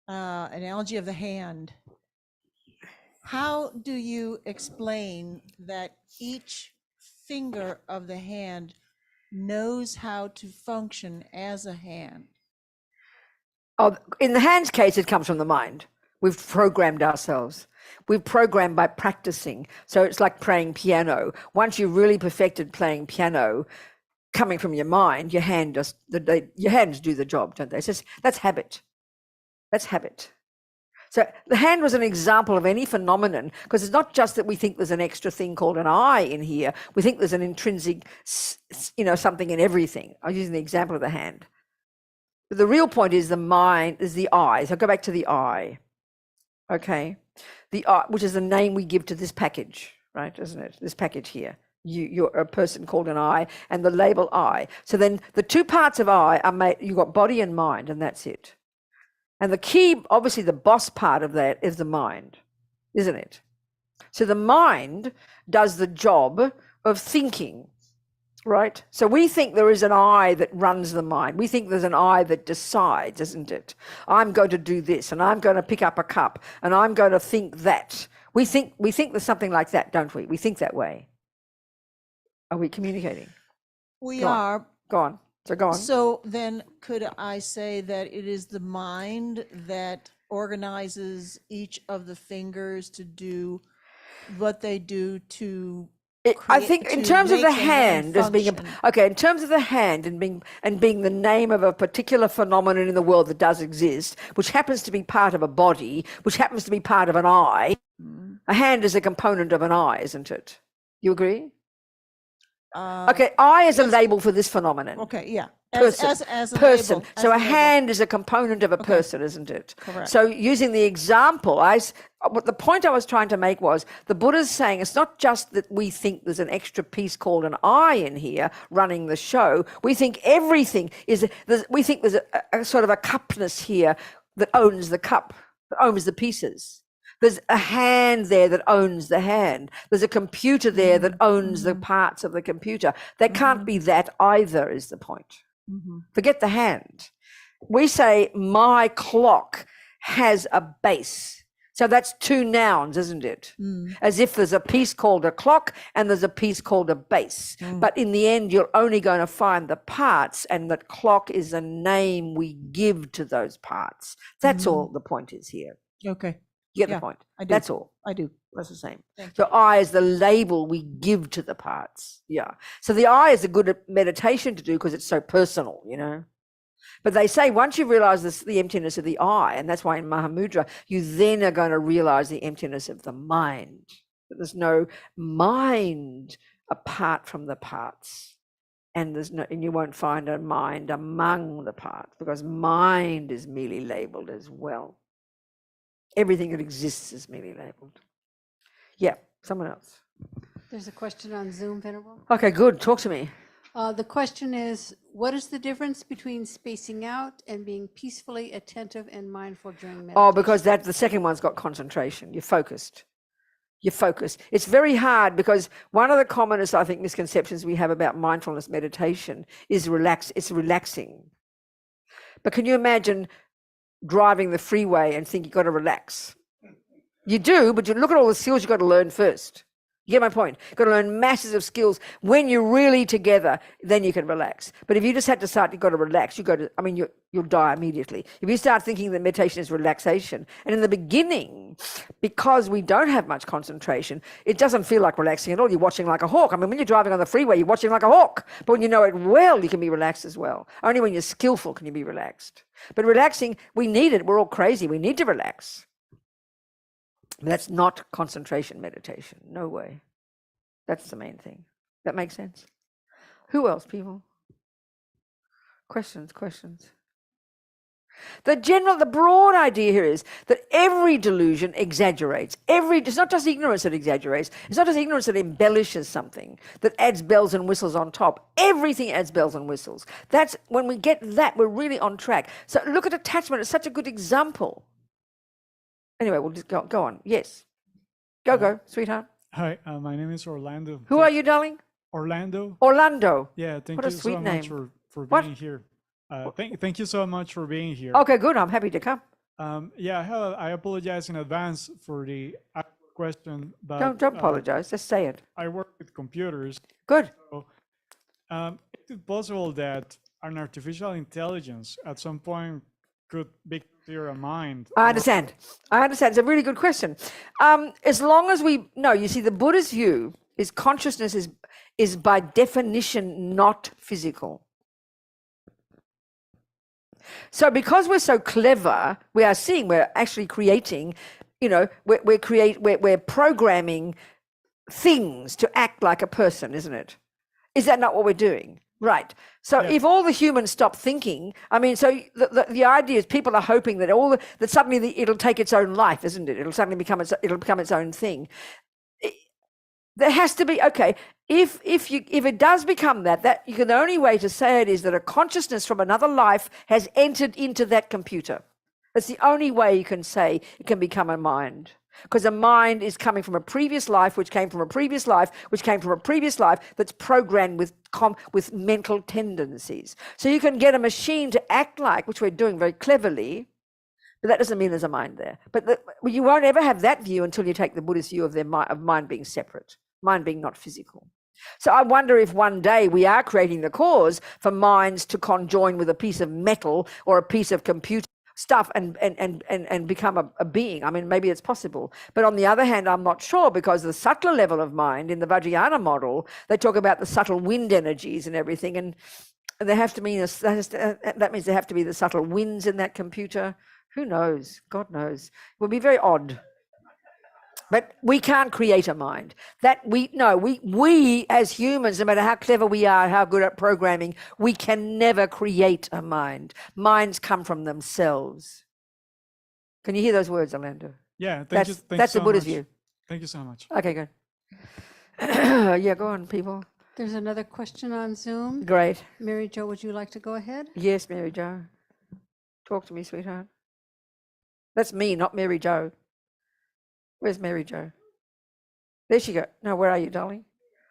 Speaker 5: analogy of the hand, how do you explain that each finger of the hand knows how to function as a hand?
Speaker 2: Oh, in the hand's case, it comes from the mind. We've programmed ourselves. We've programmed by practicing. So it's like playing piano. Once you've really perfected playing piano, coming from your mind, your hands do the job, don't they? So that's habit. That's habit. So the hand was an example of any phenomenon, because it's not just that we think there's an extra thing called an I in here. We think there's an intrinsic, something in everything. I'm using the example of the hand. But the real point is the mind, is the I. So go back to the I. Okay. The I, which is the name we give to this package, right? Isn't it? This package here. You're a person called an I, and the label I. So then the two parts of I are made, you've got body and mind, and that's it. And the key, obviously the boss part of that is the mind, isn't it? So the mind does the job of thinking, right? So we think there is an I that runs the mind. We think there's an I that decides, isn't it? I'm going to do this, and I'm going to pick up a cup, and I'm going to think that. We think there's something like that, don't we? We think that way. Are we communicating?
Speaker 5: We
Speaker 2: Go on.
Speaker 5: are.
Speaker 2: Go on. So go on.
Speaker 5: So then could I say that it is the mind that organizes each of the fingers to do what they do to
Speaker 2: I think in
Speaker 5: to
Speaker 2: terms of
Speaker 5: make
Speaker 2: the
Speaker 5: the hand
Speaker 2: hand as being
Speaker 5: function.
Speaker 2: okay, in terms of the hand and being the name of a particular phenomenon in the world that does exist, which happens to be part of a body, which happens to be part of an eye. A hand is a component of an eye, isn't it? You agree? Okay, eye is a label for this phenomenon.
Speaker 5: Okay, yeah.
Speaker 2: Person,
Speaker 5: As a
Speaker 2: person.
Speaker 5: label,
Speaker 2: So
Speaker 5: as
Speaker 2: a
Speaker 5: label.
Speaker 2: hand is a component of a person, isn't it?
Speaker 5: Correct.
Speaker 2: So using the example, what the point I was trying to make was the Buddha's saying it's not just that we think there's an extra piece called an I in here running the show. We think everything is, we think there's a sort of a cupness here that owns the cup, that owns the pieces. There's a hand there that owns the hand. There's a computer there that owns the parts of the computer. There can't be that either, is the point. Forget the hand. We say my clock has a base. So that's two nouns, isn't it?
Speaker 5: Mm.
Speaker 2: As if there's a piece called a clock and there's a piece called a base. But in the end, you're only going to find the parts, and that clock is a name we give to those parts. That's all the point is here.
Speaker 5: Okay,
Speaker 2: You get
Speaker 5: Yeah,
Speaker 2: the point?
Speaker 5: I do.
Speaker 2: That's all.
Speaker 5: I do.
Speaker 2: That's the same.
Speaker 5: Thank
Speaker 2: So eye is the label we give to the parts. Yeah. So the eye is a good meditation to do because it's so personal, you know. But they say once you realize this, the emptiness of the eye, and that's why in Mahamudra, you then are going to realize the emptiness of the mind. That there's no mind apart from the parts. And you won't find a mind among the parts, because mind is merely labeled as well. Everything that exists is merely labeled. Yeah, someone else.
Speaker 1: There's a question on Zoom, Venerable.
Speaker 2: Okay, good. Talk to me.
Speaker 1: The question is, what is the difference between spacing out and being peacefully attentive and mindful during meditation?
Speaker 2: Oh, because the second one's got concentration. You're focused. You're focused. It's very hard because one of the commonest, I think, misconceptions we have about mindfulness meditation is it's relaxing. But can you imagine driving the freeway and think you've got to relax? You do, but you look at all the skills you've got to learn first. You get my point? You've got to learn masses of skills. When you're really together, then you can relax. But if you just had to start, you've got to relax. You'll die immediately. If you start thinking that meditation is relaxation, and in the beginning, because we don't have much concentration, it doesn't feel like relaxing at all. You're watching like a hawk. I mean, when you're driving on the freeway, you're watching like a hawk. But when you know it well, you can be relaxed as well. Only when you're skillful can you be relaxed. But relaxing, we need it. We're all crazy. We need to relax. That's not concentration meditation. No way. That's the main thing. That makes sense. Who else, people? Questions. The broad idea here is that every delusion exaggerates. It's not just ignorance that exaggerates. It's not just ignorance that embellishes something, that adds bells and whistles on top. Everything adds bells and whistles. That's when we get that, we're really on track. So look at attachment. It's such a good example. Anyway, we'll just go on. Yes. Go, sweetheart.
Speaker 6: Hi, my name is Orlando.
Speaker 2: Who are you, darling?
Speaker 6: Orlando.
Speaker 2: Orlando.
Speaker 6: Yeah, thank
Speaker 2: What a
Speaker 6: you
Speaker 2: sweet
Speaker 6: so
Speaker 2: name.
Speaker 6: much for
Speaker 2: What?
Speaker 6: being here. Thank you so much for being here.
Speaker 2: Okay, good. I'm happy to come.
Speaker 6: Yeah, I apologize in advance for the question, but
Speaker 2: Don't apologize. Just say it.
Speaker 6: I work with computers.
Speaker 2: Good.
Speaker 6: So, is it possible that an artificial intelligence at some point could be clear a mind?
Speaker 2: I understand. It's a really good question. As long as you see, the Buddha's view is consciousness is by definition not physical. So because we're so clever, we're actually creating, we're programming things to act like a person, isn't it? Is that not what we're doing? Right. So if all the humans stop thinking, so the idea is people are hoping that that suddenly it'll take its own life, isn't it? It'll suddenly become its own thing. There has to be, okay, if it does become that the only way to say it is that a consciousness from another life has entered into that computer. That's the only way you can say it can become a mind. Because a mind is coming from a previous life, which came from a previous life, which came from a previous life that's programmed with mental tendencies. So you can get a machine to act like, which we're doing very cleverly, but that doesn't mean there's a mind there. But you won't ever have that view until you take the Buddhist view of mind being separate, mind being not physical. So I wonder if one day we are creating the cause for minds to conjoin with a piece of metal or a piece of computer stuff and become a being. I mean, maybe it's possible. But on the other hand, I'm not sure, because the subtler level of mind in the Vajrayana model, they talk about the subtle wind energies and everything. And there have to be, that means there have to be the subtle winds in that computer. Who knows? God knows. It would be very odd. But we can't create a mind. We as humans, no matter how clever we are, how good at programming, we can never create a mind. Minds come from themselves. Can you hear those words, Orlando?
Speaker 6: Yeah,
Speaker 2: That's the Buddha's view.
Speaker 6: Thank you so much.
Speaker 2: Okay, good. Yeah, go on, people.
Speaker 1: There's another question on Zoom.
Speaker 2: Great.
Speaker 1: Mary Jo, would you like to go ahead?
Speaker 2: Yes, Mary Jo. Talk to me, sweetheart. That's me, not Mary Jo. Where's Mary Jo? There she go. No, where are you, darling?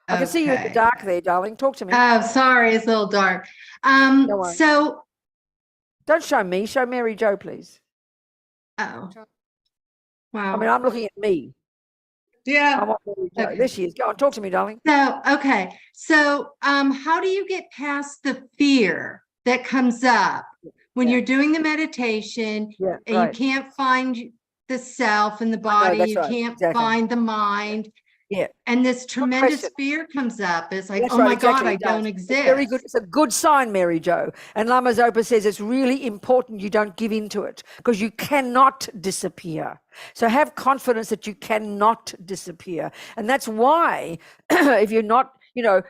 Speaker 2: I can see you in the dark there, darling. Talk to me.
Speaker 7: Oh, sorry, it's a little dark.
Speaker 2: worry.
Speaker 7: So,
Speaker 2: Don't show me. Show Mary Jo, please.
Speaker 7: oh, Wow.
Speaker 2: I mean, I'm looking at me. I
Speaker 7: Yeah.
Speaker 2: want Mary Jo.
Speaker 7: Okay.
Speaker 2: There she is. Go on, talk to me, darling.
Speaker 7: So, okay. So, how do you get past the fear that comes up when
Speaker 2: Yeah.
Speaker 7: you're doing the meditation
Speaker 2: Yeah,
Speaker 7: and you
Speaker 2: right.
Speaker 7: can't find the self and the
Speaker 2: I know,
Speaker 7: body,
Speaker 2: that's
Speaker 7: you
Speaker 2: right.
Speaker 7: can't
Speaker 2: Exactly.
Speaker 7: find the mind,
Speaker 2: Yeah.
Speaker 7: and this
Speaker 2: Good
Speaker 7: tremendous
Speaker 2: question.
Speaker 7: fear comes up. It's like,
Speaker 2: That's
Speaker 7: oh
Speaker 2: right,
Speaker 7: my God,
Speaker 2: exactly.
Speaker 7: I
Speaker 2: It does.
Speaker 7: don't
Speaker 2: It's very good.
Speaker 7: exist.
Speaker 2: It's a good sign, Mary Jo. And Lama Zopa says it's really important you don't give into it because you cannot disappear. So have confidence that you cannot disappear. And that's why, if you're not,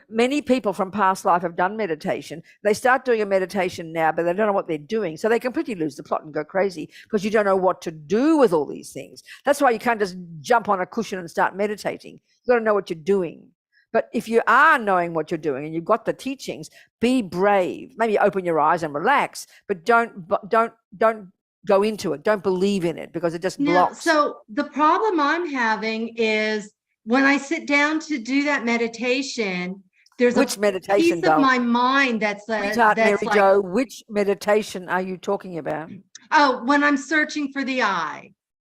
Speaker 2: many people from past life have done meditation. They start doing a meditation now, but they don't know what they're doing. So they completely lose the plot and go crazy because you don't know what to do with all these things. That's why you can't just jump on a cushion and start meditating. You've got to know what you're doing. But if you are knowing what you're doing and you've got the teachings, be brave. Maybe open your eyes and relax, but don't go into it. Don't believe in it because it just
Speaker 7: No,
Speaker 2: blocks.
Speaker 7: so the problem I'm having is when I sit down to do that meditation, there's
Speaker 2: Which
Speaker 7: a
Speaker 2: meditation,
Speaker 7: piece of
Speaker 2: darling?
Speaker 7: my mind that's
Speaker 2: Sweetheart
Speaker 7: that's
Speaker 2: Mary
Speaker 7: like,
Speaker 2: Jo, which meditation are you talking about?
Speaker 7: oh, when I'm searching for the I.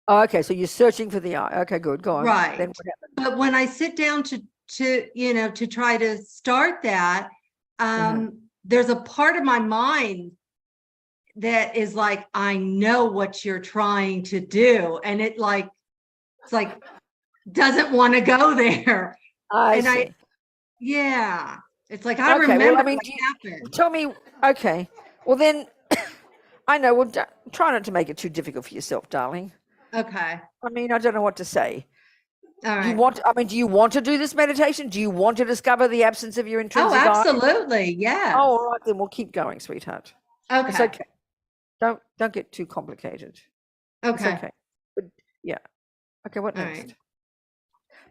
Speaker 2: Oh, okay, so you're searching for the eye. Okay, good. Go on. Then
Speaker 7: Right.
Speaker 2: what happened?
Speaker 7: But when I sit down to to try to start that, there's a part of my mind that is like, I know what you're trying to do. And it's like, doesn't want to go there.
Speaker 2: I
Speaker 7: And
Speaker 2: see.
Speaker 7: Yeah, it's like, I
Speaker 2: Okay,
Speaker 7: remember
Speaker 2: well, I mean,
Speaker 7: what happened.
Speaker 2: tell me, okay, well then, I know, well, try not to make it too difficult for yourself, darling.
Speaker 7: Okay,
Speaker 2: I mean, I don't know what to say.
Speaker 7: all
Speaker 2: Do you
Speaker 7: right.
Speaker 2: do you want to do this meditation? Do you want to discover the absence of your
Speaker 7: Oh,
Speaker 2: intrinsic I?
Speaker 7: absolutely, yes.
Speaker 2: Oh, all right, then we'll keep going, sweetheart. It's
Speaker 7: Okay,
Speaker 2: okay. Don't get too complicated. It's
Speaker 7: okay,
Speaker 2: okay. But yeah. Okay, what
Speaker 7: all
Speaker 2: next?
Speaker 7: right.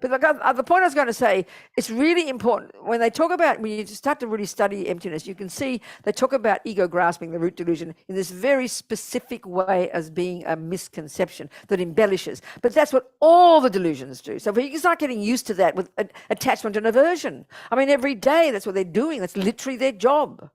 Speaker 2: But the point I was going to say, it's really important when they talk about, when you start to really study emptiness, you can see they talk about ego grasping, the root delusion, in this very specific way as being a misconception that embellishes. But that's what all the delusions do. So if you can start getting used to that with attachment and aversion, I mean, every day that's what they're doing. That's literally their job.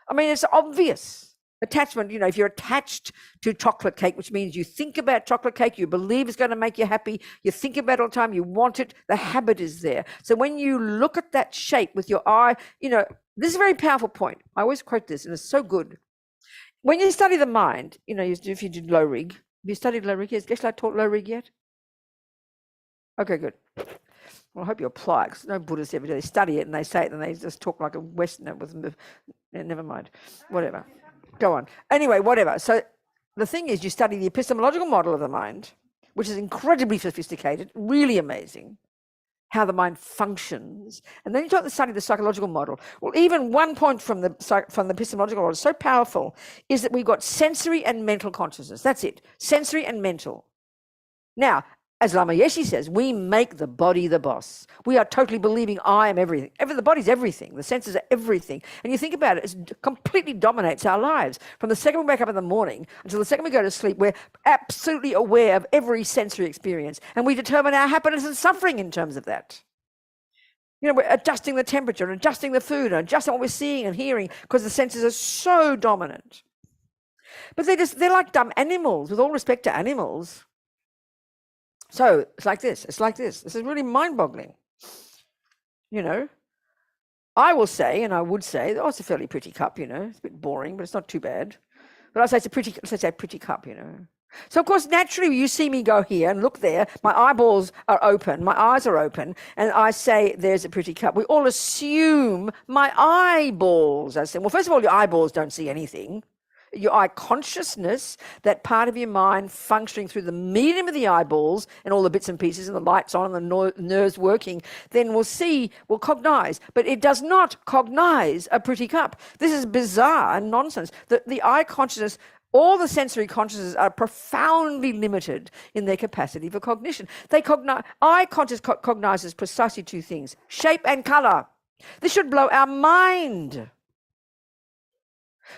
Speaker 2: I mean, it's obvious. Attachment, if you're attached to chocolate cake, which means you think about chocolate cake, you believe it's going to make you happy, you think about it all the time, you want it, the habit is there. So when you look at that shape with your eye, this is a very powerful point. I always quote this, and it's so good. When you study the mind, if you did low rig, have you studied low rig? Has Geshe-la taught low rig yet? Okay, good. Well, I hope you apply it, because no Buddhists ever do. They study it and they say it and they just talk like a Westerner with them. Never mind. Whatever. Go on. Anyway, whatever. So the thing is, you study the epistemological model of the mind, which is incredibly sophisticated, really amazing, how the mind functions. And then you start to study the psychological model. Well, even one point from the epistemological model is so powerful is that we've got sensory and mental consciousness. That's it. Sensory and mental. Now, as Lama Yeshe says, we make the body the boss. We are totally believing I am everything. The body's everything. The senses are everything. And you think about it, it completely dominates our lives. From the second we wake up in the morning until the second we go to sleep, we're absolutely aware of every sensory experience. And we determine our happiness and suffering in terms of that. We're adjusting the temperature and adjusting the food and adjusting what we're seeing and hearing because the senses are so dominant. But they're like dumb animals, with all respect to animals. So it's like this. This is really mind-boggling. I will say, and I would say, oh, it's a fairly pretty cup, it's a bit boring, but it's not too bad. But I say it's a pretty cup, So of course, naturally, you see me go here and look there. My eyeballs are open, my eyes are open, and I say, there's a pretty cup. We all assume my eyeballs. I say, well, first of all, your eyeballs don't see anything. Your eye consciousness, that part of your mind functioning through the medium of the eyeballs and all the bits and pieces and the lights on and the nerves working, then will cognize. But it does not cognize a pretty cup. This is bizarre and nonsense. The eye consciousness, all the sensory consciousnesses are profoundly limited in their capacity for cognition. Eye consciousness cognizes precisely two things: shape and color. This should blow our mind.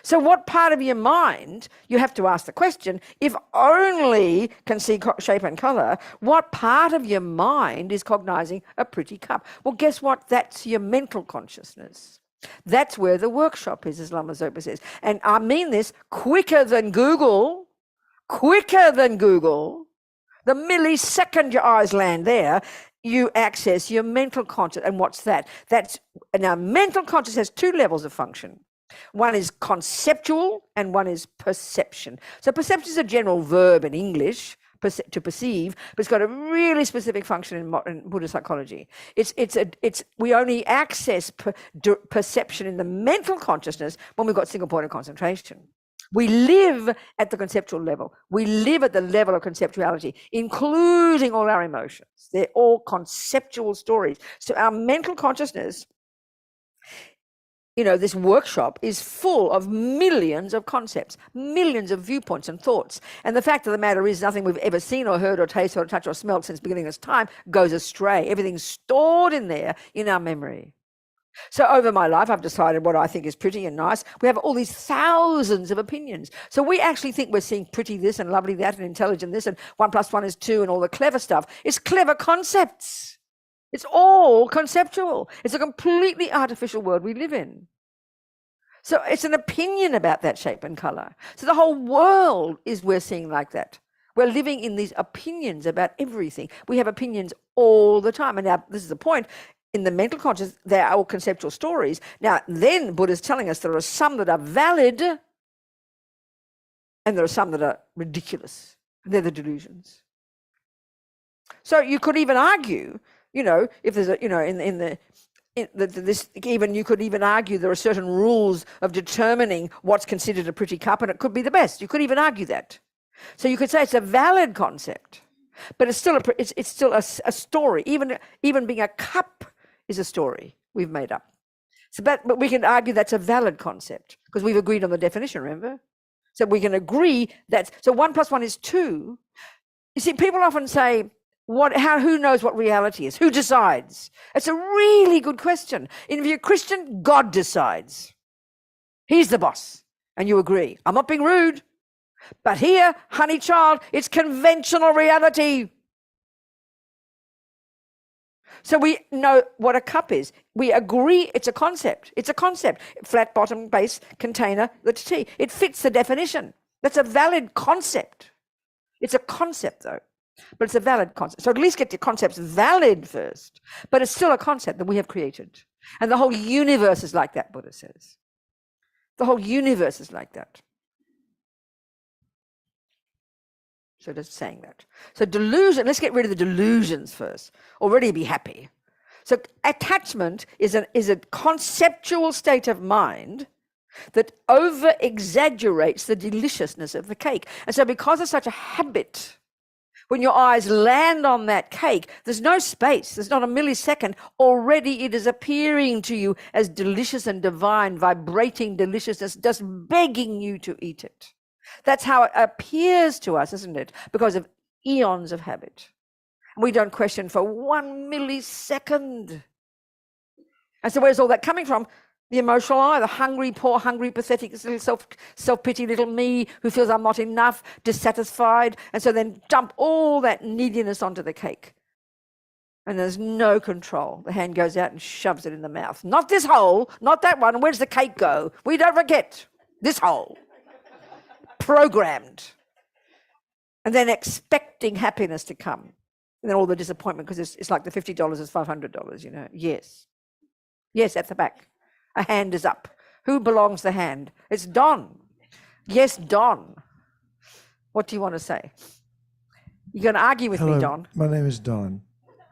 Speaker 2: So what part of your mind, you have to ask the question, if only can see shape and color, what part of your mind is cognizing a pretty cup? Well, guess what? That's your mental consciousness. That's where the workshop is, as Lama Zopa says. And I mean this quicker than Google, The millisecond your eyes land there, you access your mental conscious. And what's that? Now, mental conscious has two levels of function. One is conceptual and one is perception. So perception is a general verb in English, to perceive, but it's got a really specific function in Buddhist psychology. We only access perception in the mental consciousness when we've got single point of concentration. We live at the conceptual level. We live at the level of conceptuality, including all our emotions. They're all conceptual stories. So our mental consciousness, this workshop is full of millions of concepts, millions of viewpoints and thoughts. And the fact of the matter is nothing we've ever seen or heard or tasted or touched or smelled since beginning of time goes astray. Everything's stored in there in our memory. So over my life, I've decided what I think is pretty and nice. We have all these thousands of opinions. So we actually think we're seeing pretty this and lovely that and intelligent this and 1 + 1 is 2 and all the clever stuff. It's clever concepts. It's all conceptual. It's a completely artificial world we live in. So it's an opinion about that shape and color. So the whole world we're seeing like that. We're living in these opinions about everything. We have opinions all the time. And now this is the point. In the mental conscious, they are all conceptual stories. Now, then Buddha's telling us there are some that are valid and there are some that are ridiculous. They're the delusions. So you could even argue, if there's you could even argue there are certain rules of determining what's considered a pretty cup, and it could be the best. You could even argue that. So you could say it's a valid concept, but it's still a story. Even being a cup is a story we've made up. But we can argue that's a valid concept because we've agreed on the definition, remember? So we can agree so 1 + 1 is 2. You see, people often say, who knows what reality is? Who decides? It's a really good question. If you're a Christian, God decides. He's the boss. And you agree. I'm not being rude. But here, honey child, it's conventional reality. So we know what a cup is. We agree it's a concept. It's a concept. Flat bottom, base, container, the tea. It fits the definition. That's a valid concept. It's a concept, though. But it's a valid concept. So at least get your concepts valid first. But it's still a concept that we have created. And the whole universe is like that, Buddha says. The whole universe is like that. So just saying that. So delusion, let's get rid of the delusions first. Already be happy. So attachment is a conceptual state of mind that over-exaggerates the deliciousness of the cake. And so because it's such a habit, when your eyes land on that cake, there's no space, there's not a millisecond. Already it is appearing to you as delicious and divine, vibrating deliciousness, just begging you to eat it. That's how it appears to us, isn't it? Because of eons of habit. We don't question for 1 millisecond. And so where's all that coming from? The emotional eye, the hungry, poor, hungry, pathetic, little self-pity little me who feels I'm not enough, dissatisfied, and so then dump all that neediness onto the cake. And there's no control. The hand goes out and shoves it in the mouth. Not this hole, not that one. Where's the cake go? We don't forget this hole. Programmed. And then expecting happiness to come. And then all the disappointment because it's like the $50 is $500, Yes. Yes, at the back. A hand is up. Who belongs the hand? It's Don. Yes, Don. What do you want to say? You're going to argue with me, Don?
Speaker 8: My name is Don.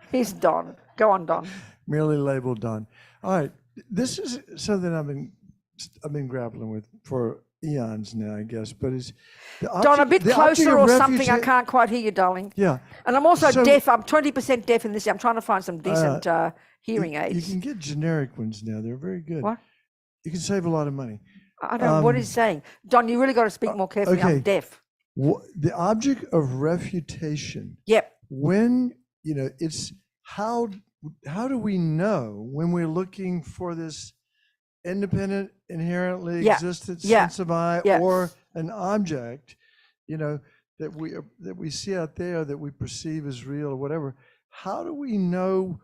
Speaker 2: He's Don. Go on, Don.
Speaker 8: Merely labeled Don. All right. This is something I've been grappling with for eons now, I guess. But it's
Speaker 2: Don, a bit closer or something. I can't quite hear you, darling.
Speaker 8: Yeah.
Speaker 2: And I'm also deaf. I'm 20% deaf in this. I'm trying to find some decent hearing aids.
Speaker 8: You can get generic ones now. They're very good.
Speaker 2: What?
Speaker 8: You can save a lot of money.
Speaker 2: I don't know what he's saying. Don, you really got to speak more carefully.
Speaker 8: Okay.
Speaker 2: I'm deaf.
Speaker 8: The object of refutation.
Speaker 2: Yep.
Speaker 8: When, it's how do we know when we're looking for this independent, inherently existent sense of I or an object, that we see out there that we perceive as real or whatever? How do we know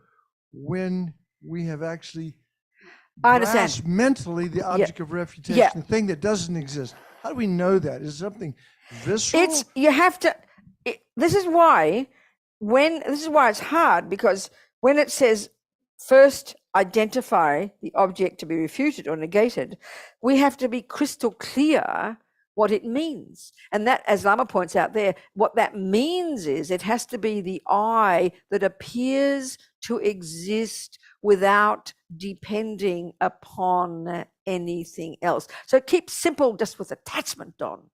Speaker 8: when we have actually grasped mentally the object of refutation, the thing that doesn't exist? How do we know that? Is it something visceral?
Speaker 2: You have to. this is why it's hard, because when it says first identify the object to be refuted or negated, we have to be crystal clear what it means. And that, as Lama points out there, what that means is it has to be the I that appears to exist without depending upon anything else. So keep simple just with attachment, Don.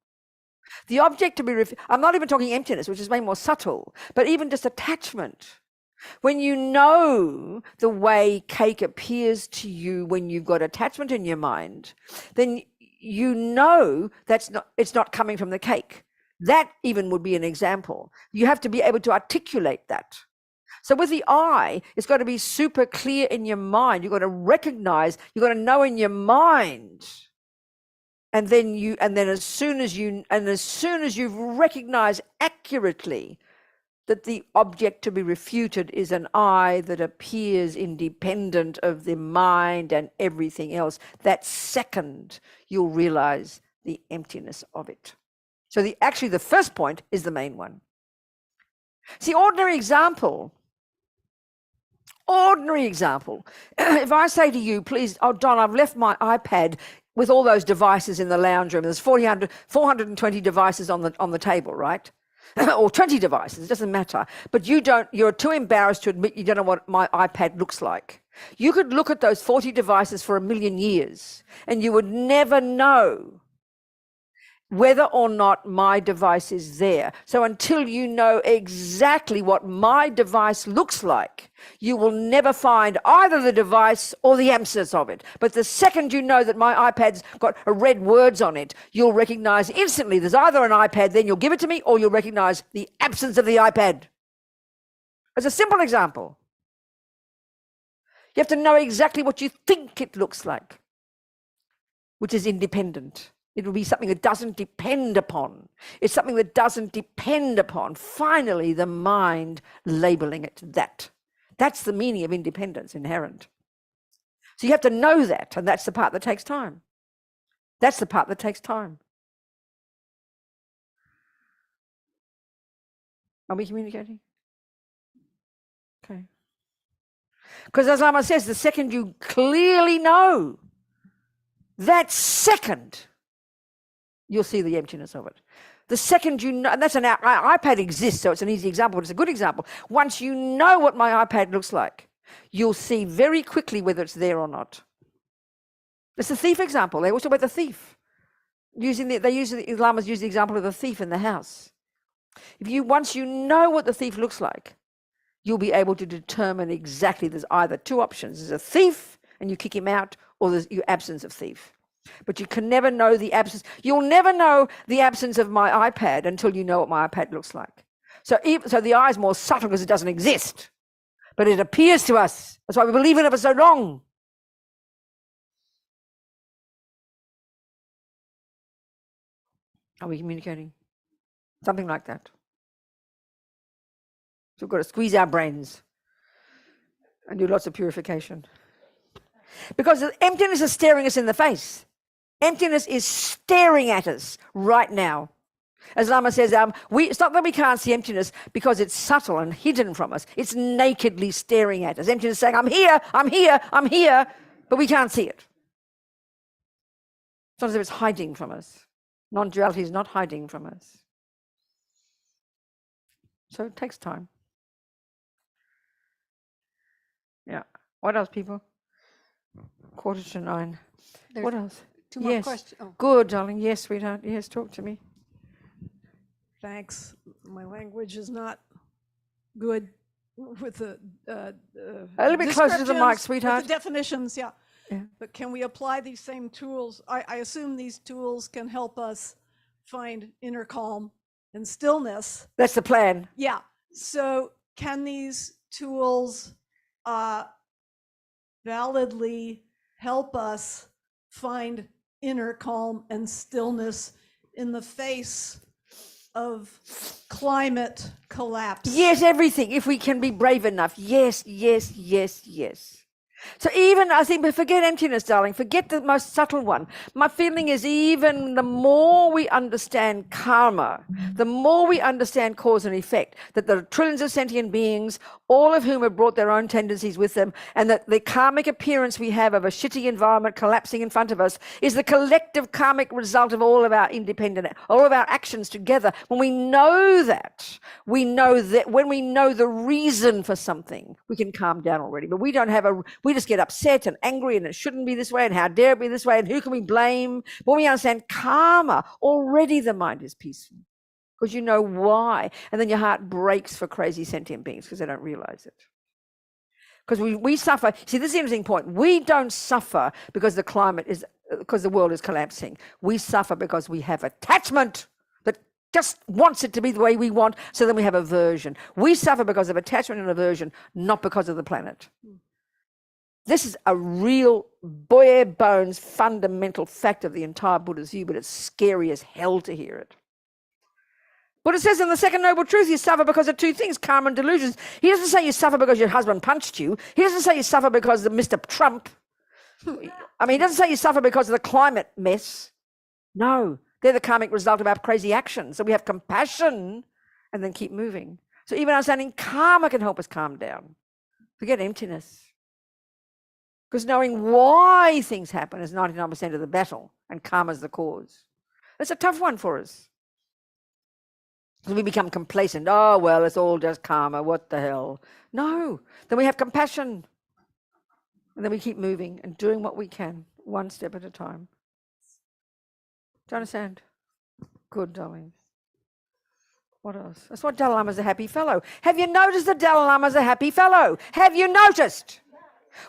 Speaker 2: The object to be I'm not even talking emptiness, which is way more subtle, but even just attachment. When you know the way cake appears to you when you've got attachment in your mind, then you know it's not coming from the cake. That even would be an example. You have to be able to articulate that. So with the I, it's got to be super clear in your mind. You've got to recognize, you've got to know in your mind. And then as soon as you've recognized accurately that the object to be refuted is an I that appears independent of the mind and everything else, that second you'll realize the emptiness of it. So actually the first point is the main one. See, ordinary example. If I say to you, please, oh, Don, I've left my iPad with all those devices in the lounge room. There's 420 devices on the table, right? Or 20 devices, it doesn't matter. But you're too embarrassed to admit you don't know what my iPad looks like. You could look at those 40 devices for 1,000,000 years and you would never know whether or not my device is there. So until you know exactly what my device looks like, you will never find either the device or the absence of it. But the second you know that my iPad's got red words on it, you'll recognize instantly there's either an iPad, then you'll give it to me, or you'll recognize the absence of the iPad. As a simple example. You have to know exactly what you think it looks like, which is independent. It will be something that doesn't depend upon. It's something that doesn't depend upon. Finally, the mind labeling it that. That's the meaning of independence, inherent. So you have to know that, and that's the part that takes time. That's the part that takes time. Are we communicating? Okay. Because as Lama says, the second you clearly know, that second, you'll see the emptiness of it. The second you know, and that's an iPad exists, so it's an easy example, but it's a good example. Once you know what my iPad looks like, you'll see very quickly whether it's there or not. It's the thief example. They always talk about the thief. Lamas use the example of the thief in the house. Once you know what the thief looks like, you'll be able to determine exactly there's either two options. There's a thief and you kick him out, or there's your absence of thief. But you can never know the absence. You'll never know the absence of my iPad until you know what my iPad looks like. So the eye is more subtle because it doesn't exist, but it appears to us. That's why we believe in it for so long. Are we communicating? Something like that. So we've got to squeeze our brains and do lots of purification. Because the emptiness is staring us in the face. Emptiness is staring at us right now. As Lama says, it's not that we can't see emptiness because it's subtle and hidden from us. It's nakedly staring at us. Emptiness saying, I'm here, I'm here, I'm here, but we can't see it. It's not as if it's hiding from us. Non-duality is not hiding from us. So it takes time. Yeah. What else, people? 8:45. What else?
Speaker 1: Two more questions. Oh.
Speaker 2: Good, darling. Yes, sweetheart. Yes, talk to me.
Speaker 9: Thanks. My language is not good with the
Speaker 2: a little bit closer to the mic, sweetheart.
Speaker 9: with the definitions, yeah.
Speaker 2: Yeah.
Speaker 9: But can we apply these same tools? I assume these tools can help us find inner calm and stillness.
Speaker 2: That's the plan.
Speaker 9: Yeah. So can these tools validly help us find inner calm and stillness in the face of climate collapse?
Speaker 2: Yes, everything, if we can be brave enough. Yes, yes, yes, yes. So even, I think, but forget emptiness, darling. Forget the most subtle one. My feeling is even the more we understand karma, the more we understand cause and effect, that there are trillions of sentient beings, all of whom have brought their own tendencies with them, and that the karmic appearance we have of a shitty environment collapsing in front of us is the collective karmic result of all of our all of our actions together. When we know that when we know the reason for something, we can calm down already. But we don't have we just get upset and angry, and it shouldn't be this way, and how dare it be this way, and who can we blame? When we understand karma, already the mind is peaceful because you know why. And then your heart breaks for crazy sentient beings because they don't realize it. Because we suffer. See, this is the interesting point. We don't suffer because because the world is collapsing. We suffer because we have attachment that just wants it to be the way we want, so then we have aversion. We suffer because of attachment and aversion, not because of the planet. This is a real bare bones fundamental fact of the entire Buddha's view, but it's scary as hell to hear it. Buddha says in the second noble truth, you suffer because of two things, karma and delusions. He doesn't say you suffer because your husband punched you. He doesn't say you suffer because of Mr. Trump. I mean, he doesn't say you suffer because of the climate mess. No, they're the karmic result of our crazy actions. So we have compassion and then keep moving. So even understanding karma can help us calm down. Forget emptiness. Because knowing why things happen is 99% of the battle, and karma's the cause. It's a tough one for us. Because we become complacent. Oh, well, it's all just karma. What the hell? No. Then we have compassion. And then we keep moving and doing what we can, one step at a time. Do you understand? Good, darling. What else? That's why Dalai Lama's a happy fellow. Have you noticed that Dalai Lama's a happy fellow? Have you noticed?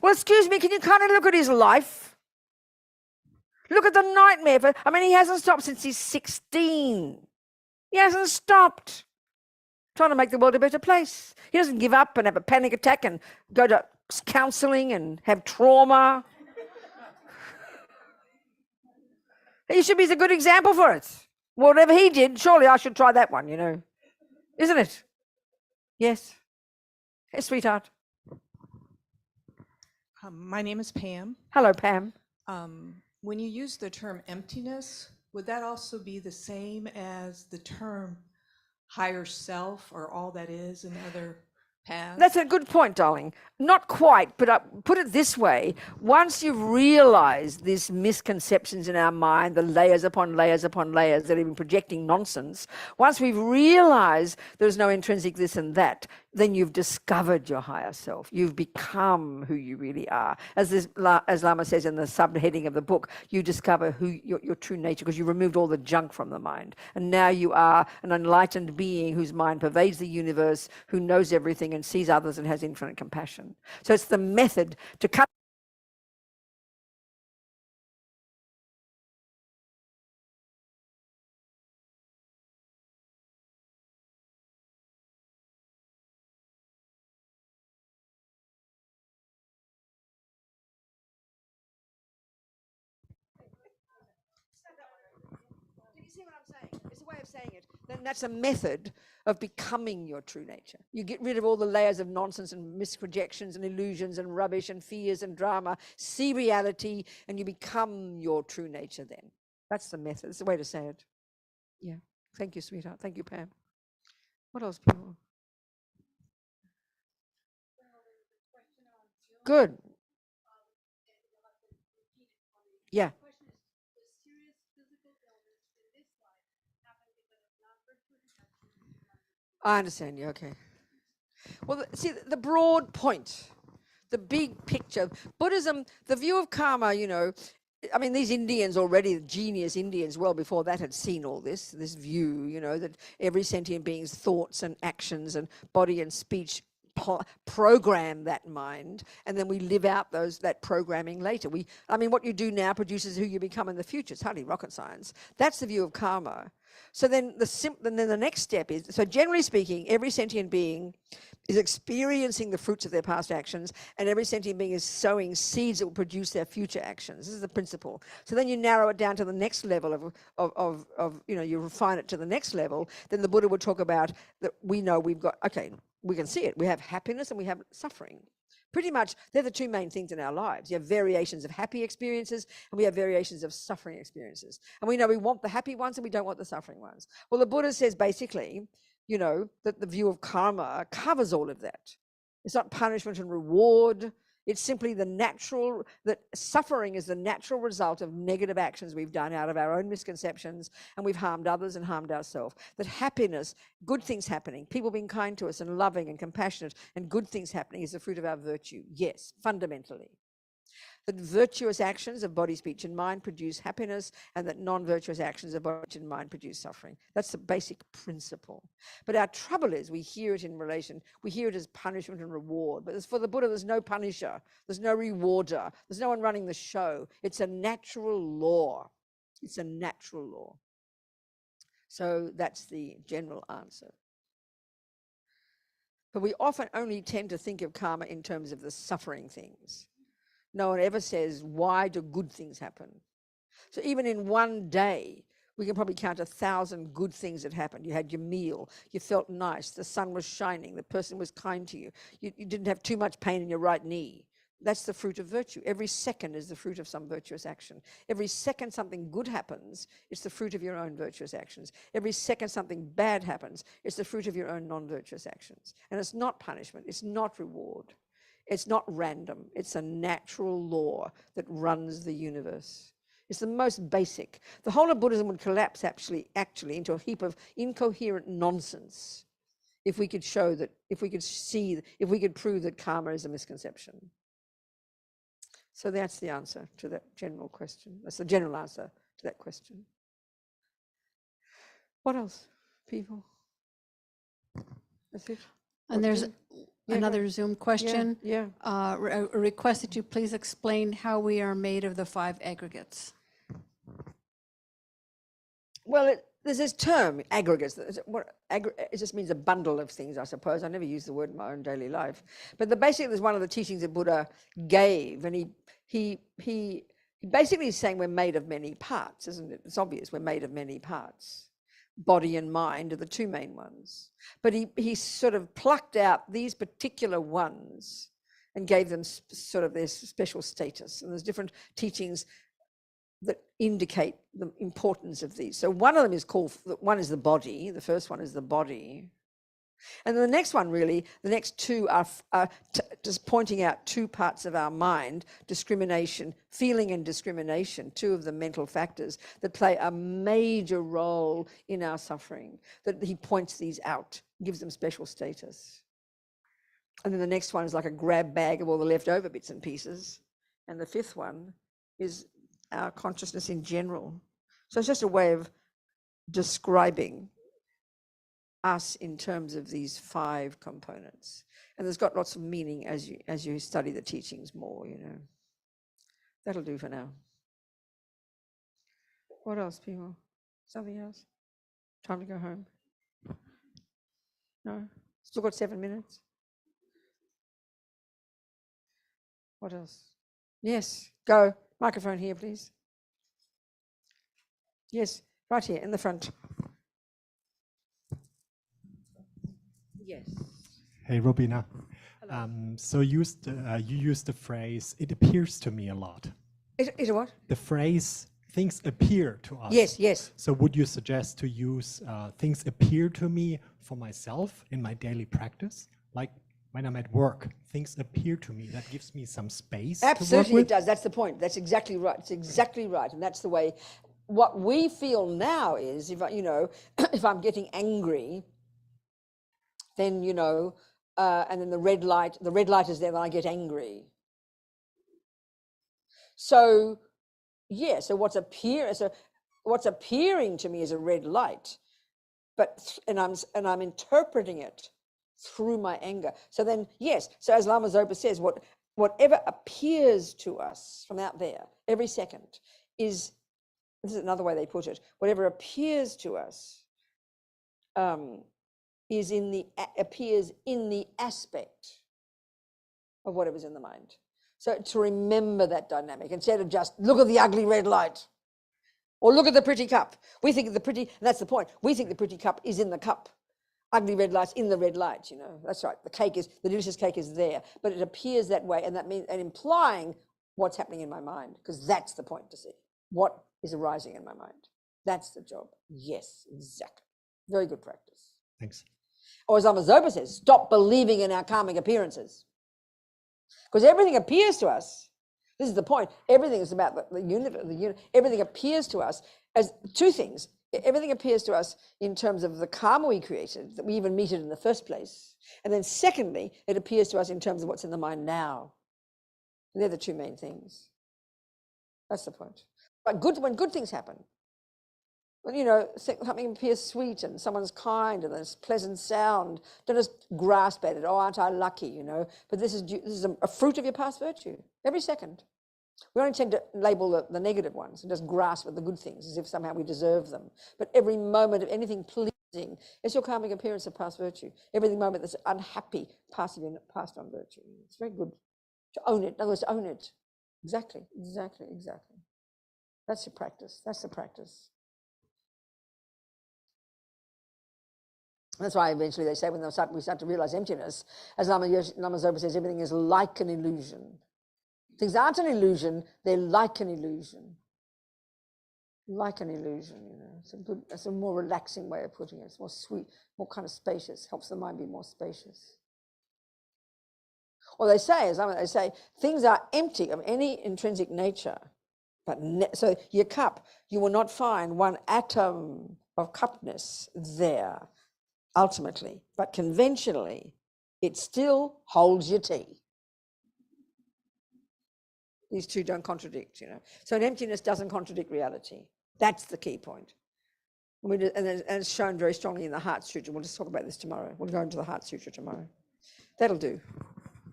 Speaker 2: Well, excuse me, can you kind of look at his life? Look at the nightmare. He hasn't stopped since he's 16. He hasn't stopped trying to make the world a better place. He doesn't give up and have a panic attack and go to counseling and have trauma. He should be a good example for us. Whatever he did, surely I should try that one, Isn't it? Yes. Hey, sweetheart.
Speaker 10: My name is Pam.
Speaker 2: Hello, Pam.
Speaker 10: When you use the term emptiness, would that also be the same as the term higher self or all that is in other paths?
Speaker 2: That's a good point, darling. Not quite, but put it this way. Once you've realized these misconceptions in our mind, the layers upon layers upon layers that have been projecting nonsense, once we've realized there's no intrinsic this and that, then you've discovered your higher self. You've become who you really are. As Lama says in the subheading of the book, you discover who your true nature, because you removed all the junk from the mind. And now you are an enlightened being whose mind pervades the universe, who knows everything and sees others and has infinite compassion. So it's the method to cut. See what I'm saying? It's a way of saying it. Then that's a method of becoming your true nature. You get rid of all the layers of nonsense and misprojections and illusions and rubbish and fears and drama, see reality, and you become your true nature then. That's the method. It's a way to say it. Yeah. Thank you, sweetheart. Thank you, Pam. What else, people? Good. Yeah. I understand you. Okay. Well, see, the broad point, the big picture, Buddhism, the view of karma, these Indians already, genius Indians, well before that had seen all this view, that every sentient being's thoughts and actions and body and speech program that mind, and then we live out that programming later. What you do now produces who you become in the future. It's hardly rocket science. That's the view of karma. So then the next step is, so generally speaking, every sentient being is experiencing the fruits of their past actions, and every sentient being is sowing seeds that will produce their future actions. This is the principle. So then you narrow it down to the next level you refine it to the next level. Then the Buddha would talk about that we know we've got, okay, we can see it. We have happiness and we have suffering. Pretty much, they're the two main things in our lives. You have variations of happy experiences and we have variations of suffering experiences. And we know we want the happy ones and we don't want the suffering ones. Well, the Buddha says basically, you know, that the view of karma covers all of that. It's not punishment and reward. It's simply the natural, that suffering is the natural result of negative actions we've done out of our own misconceptions, and we've harmed others and harmed ourselves. That happiness, good things happening, people being kind to us and loving and compassionate and good things happening is the fruit of our virtue. Yes, fundamentally. That virtuous actions of body, speech, and mind produce happiness, and that non-virtuous actions of body, speech, and mind produce suffering. That's the basic principle. But our trouble is we hear it as punishment and reward. But as for the Buddha, there's no punisher, there's no rewarder, there's no one running the show. It's a natural law. It's a natural law. So that's the general answer. But we often only tend to think of karma in terms of the suffering things. No one ever says, why do good things happen? So even in one day, we can probably count 1,000 good things that happened. You had your meal, you felt nice, the sun was shining, the person was kind to you, you didn't have too much pain in your right knee. That's the fruit of virtue. Every second is the fruit of some virtuous action. Every second something good happens, it's the fruit of your own virtuous actions. Every second something bad happens, it's the fruit of your own non-virtuous actions. And it's not punishment, it's not reward. It's not random. It's a natural law that runs the universe. It's the most basic. The whole of Buddhism would collapse actually into a heap of incoherent nonsense if we could show that, if we could prove that karma is a misconception. So that's the answer to that general question. That's the general answer to that question. What else, people? That's it.
Speaker 1: And there's another Zoom question.
Speaker 2: Yeah.
Speaker 1: A request that you please explain how we are made of the 5 aggregates.
Speaker 2: Well, there's this term, aggregates. It just means a bundle of things, I suppose. I never use the word in my own daily life. But basically, there's one of the teachings that Buddha gave, and he basically is saying we're made of many parts, isn't it? It's obvious we're made of many parts. Body and mind are the two main ones. But he sort of plucked out these particular ones and gave them sort of their special status. And there's different teachings that indicate the importance of these. So one of them is one is the body. The first one is the body. And the next one, really, the next two are just pointing out 2 parts of our mind, discrimination, feeling and discrimination, 2 of the mental factors that play a major role in our suffering, that he points these out, gives them special status. And then the next one is like a grab bag of all the leftover bits and pieces. And the 5th one is our consciousness in general. So it's just a way of describing us in terms of these 5 components. And there's got lots of meaning as you study the teachings more, you know. That'll do for now. What else, people? Something else? Time to go home? No? Still got 7 minutes? What else? Yes, go. Microphone here, please. Yes, right here in the front. Yes.
Speaker 11: Hey, Robina. So you used the phrase, it appears to me a lot.
Speaker 2: Is it what?
Speaker 11: The phrase, things appear to us.
Speaker 2: Yes, yes.
Speaker 11: So would you suggest to use things appear to me for myself in my daily practice? Like when I'm at work, things appear to me. That gives me some space.
Speaker 2: Absolutely, it does. That's the point. That's exactly right. It's exactly right. And that's the way, what we feel now is, if if I'm getting angry, then, and then the red light is there when I get angry. So, yeah, so what's appearing to me is a red light, and I'm interpreting it through my anger. So then, yes, so as Lama Zopa says, whatever appears to us from out there every second this is another way they put it, whatever appears to us appears in the aspect of whatever's in the mind. So to remember that dynamic, instead of just look at the ugly red light or look at the pretty cup. We think and that's the point, we think the pretty cup is in the cup. ugly red lights in the red light, That's right. The delicious cake is there, but it appears that way, and that means, and implying what's happening in my mind, because that's the point to see. What is arising in my mind? That's the job. Yes, exactly. Very good practice.
Speaker 11: Thanks.
Speaker 2: Or as Amazoba says, stop believing in our karmic appearances. Because everything appears to us. This is the point. Everything is about the universe. Everything appears to us as two things. Everything appears to us in terms of the karma we created, that we even meet it in the first place. And then secondly, it appears to us in terms of what's in the mind now. They're the two main things. That's the point. But when good things happen, when, something appears sweet and someone's kind and there's pleasant sound, don't just grasp at it. Oh, aren't I lucky, But this is a fruit of your past virtue, every second. We only tend to label the negative ones and just grasp at the good things as if somehow we deserve them. But every moment of anything pleasing is your karmic appearance of past virtue. Every moment that's unhappy, past on virtue. It's very good to own it. In other words, to own it. Exactly. That's the practice. That's why eventually they say when we start to realize emptiness, as Lama Zopa says, everything is like an illusion. Things aren't an illusion, they're like an illusion. Like an illusion, It's a more relaxing way of putting it. It's more sweet, more kind of spacious, helps the mind be more spacious. Or they say, things are empty of any intrinsic nature. But so your cup, you will not find one atom of cupness there, ultimately. But conventionally, it still holds your tea. These two don't contradict, So an emptiness doesn't contradict reality. That's the key point. And it's shown very strongly in the Heart Sutra. We'll just talk about this tomorrow. We'll go into the Heart Sutra tomorrow. That'll do.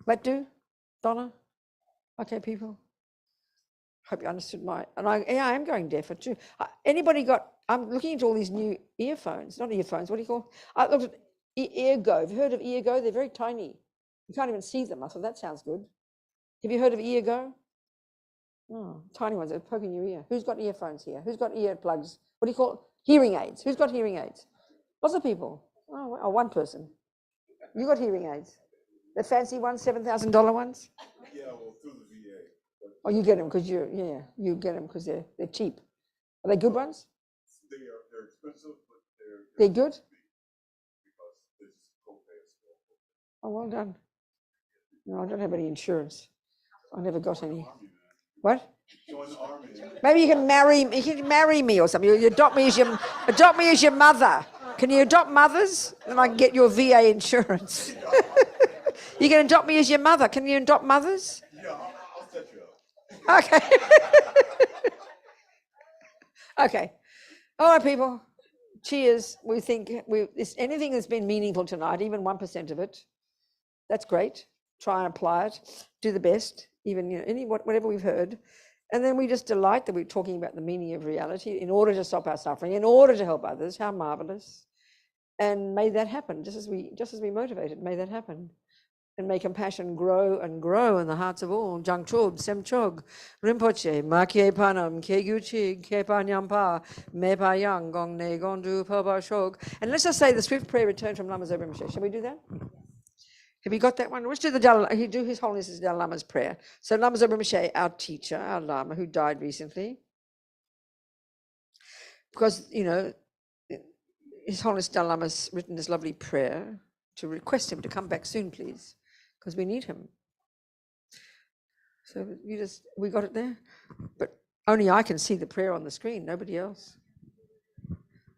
Speaker 2: That do? Donna? Okay, people? Hope you understood I am going deaf at too. I'm looking into all these new earphones, not earphones, what do you call? I looked at Eargo. Have you heard of Eargo? They're very tiny. You can't even see them. I thought that sounds good. Have you heard of Eargo? Oh, tiny ones, they're poking your ear. Who's got earphones here? Who's got earplugs? What do you call it? Hearing aids. Who's got hearing aids? Lots of people. Oh, one person. You got hearing aids. The fancy ones, $7,000 ones?
Speaker 12: Yeah, well, through the VA.
Speaker 2: Oh, you get them because you get them because they're cheap. Are they good ones?
Speaker 12: They're expensive, but
Speaker 2: they're good?
Speaker 12: Because they just copay as well.
Speaker 2: Oh, well done. No, I don't have any insurance. I never got any. What?
Speaker 12: Join the army.
Speaker 2: Maybe you can marry me or something. You adopt me as your mother. Can you adopt mothers? Then I can get your VA insurance. You can adopt me as your mother. Can you adopt mothers?
Speaker 12: Yeah, I'll set you up.
Speaker 2: Okay. Okay. All right, people. Cheers. We think anything that's been meaningful tonight, even 1% of it, that's great. Try and apply it. Do the best. Even whatever we've heard. And then we just delight that we're talking about the meaning of reality in order to stop our suffering, in order to help others. How marvelous. And may that happen, just as we motivated, may that happen. And may compassion grow and grow in the hearts of all. Jangchob, Semchog, Rinpoche, Makye Panam, Keguchi, Kepanyampa, Mepa Yang, Gongne, Gondu, Paba Shog. And let's just say the swift prayer return from Lama Zopa Rinpoche. Shall we do that? Have you got that one? Let's do do His Holiness Dalai Lama's prayer. So Lama Zopa Rinpoche, our teacher, our Lama, who died recently. Because, His Holiness Dalai Lama's written this lovely prayer to request him to come back soon, please, because we need him. So we got it there? But only I can see the prayer on the screen, nobody else.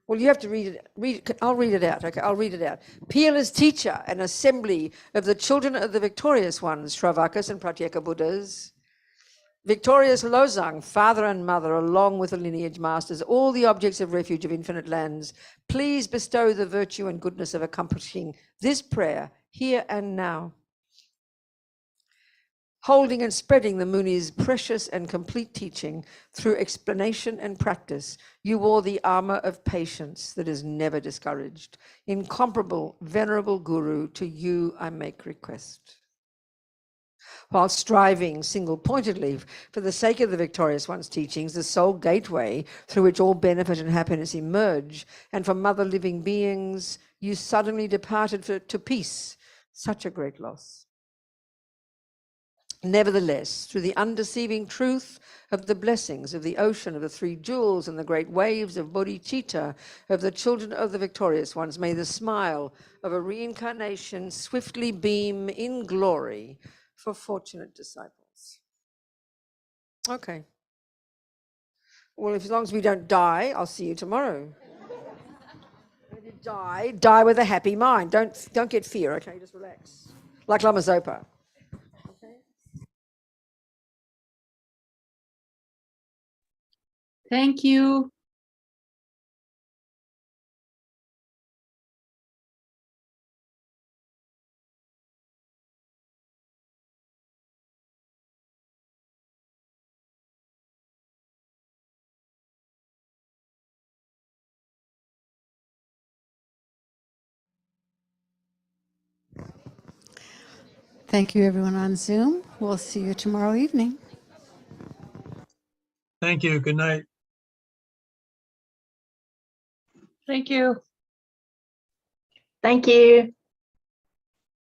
Speaker 2: Well, you have to read it. I'll read it out. Okay, I'll read it out. Peerless teacher and assembly of the children of the victorious ones, Shravakas and Pratyeka Buddhas, victorious Lozang, father and mother, along with the lineage masters, all the objects of refuge of infinite lands, please bestow the virtue and goodness of accomplishing this prayer here and now. Holding and spreading the Muni's precious and complete teaching through explanation and practice, you wore the armor of patience that is never discouraged. Incomparable, venerable Guru, to you I make request. While striving single-pointedly for the sake of the victorious one's teachings, the sole gateway through which all benefit and happiness emerge, and for mother living beings, you suddenly departed to peace. Such a great loss. Nevertheless, through the undeceiving truth of the blessings of the ocean, of the three jewels and the great waves of bodhicitta, of the children of the victorious ones, may the smile of a reincarnation swiftly beam in glory for fortunate disciples. Okay. Well, as long as we don't die, I'll see you tomorrow. When you die with a happy mind. Don't get fear, okay? Just relax. Like Lama Zopa.
Speaker 13: Thank you.
Speaker 1: Thank you, everyone on Zoom. We'll see you tomorrow evening.
Speaker 14: Thank you. Good night.
Speaker 13: Thank you.
Speaker 15: Thank you.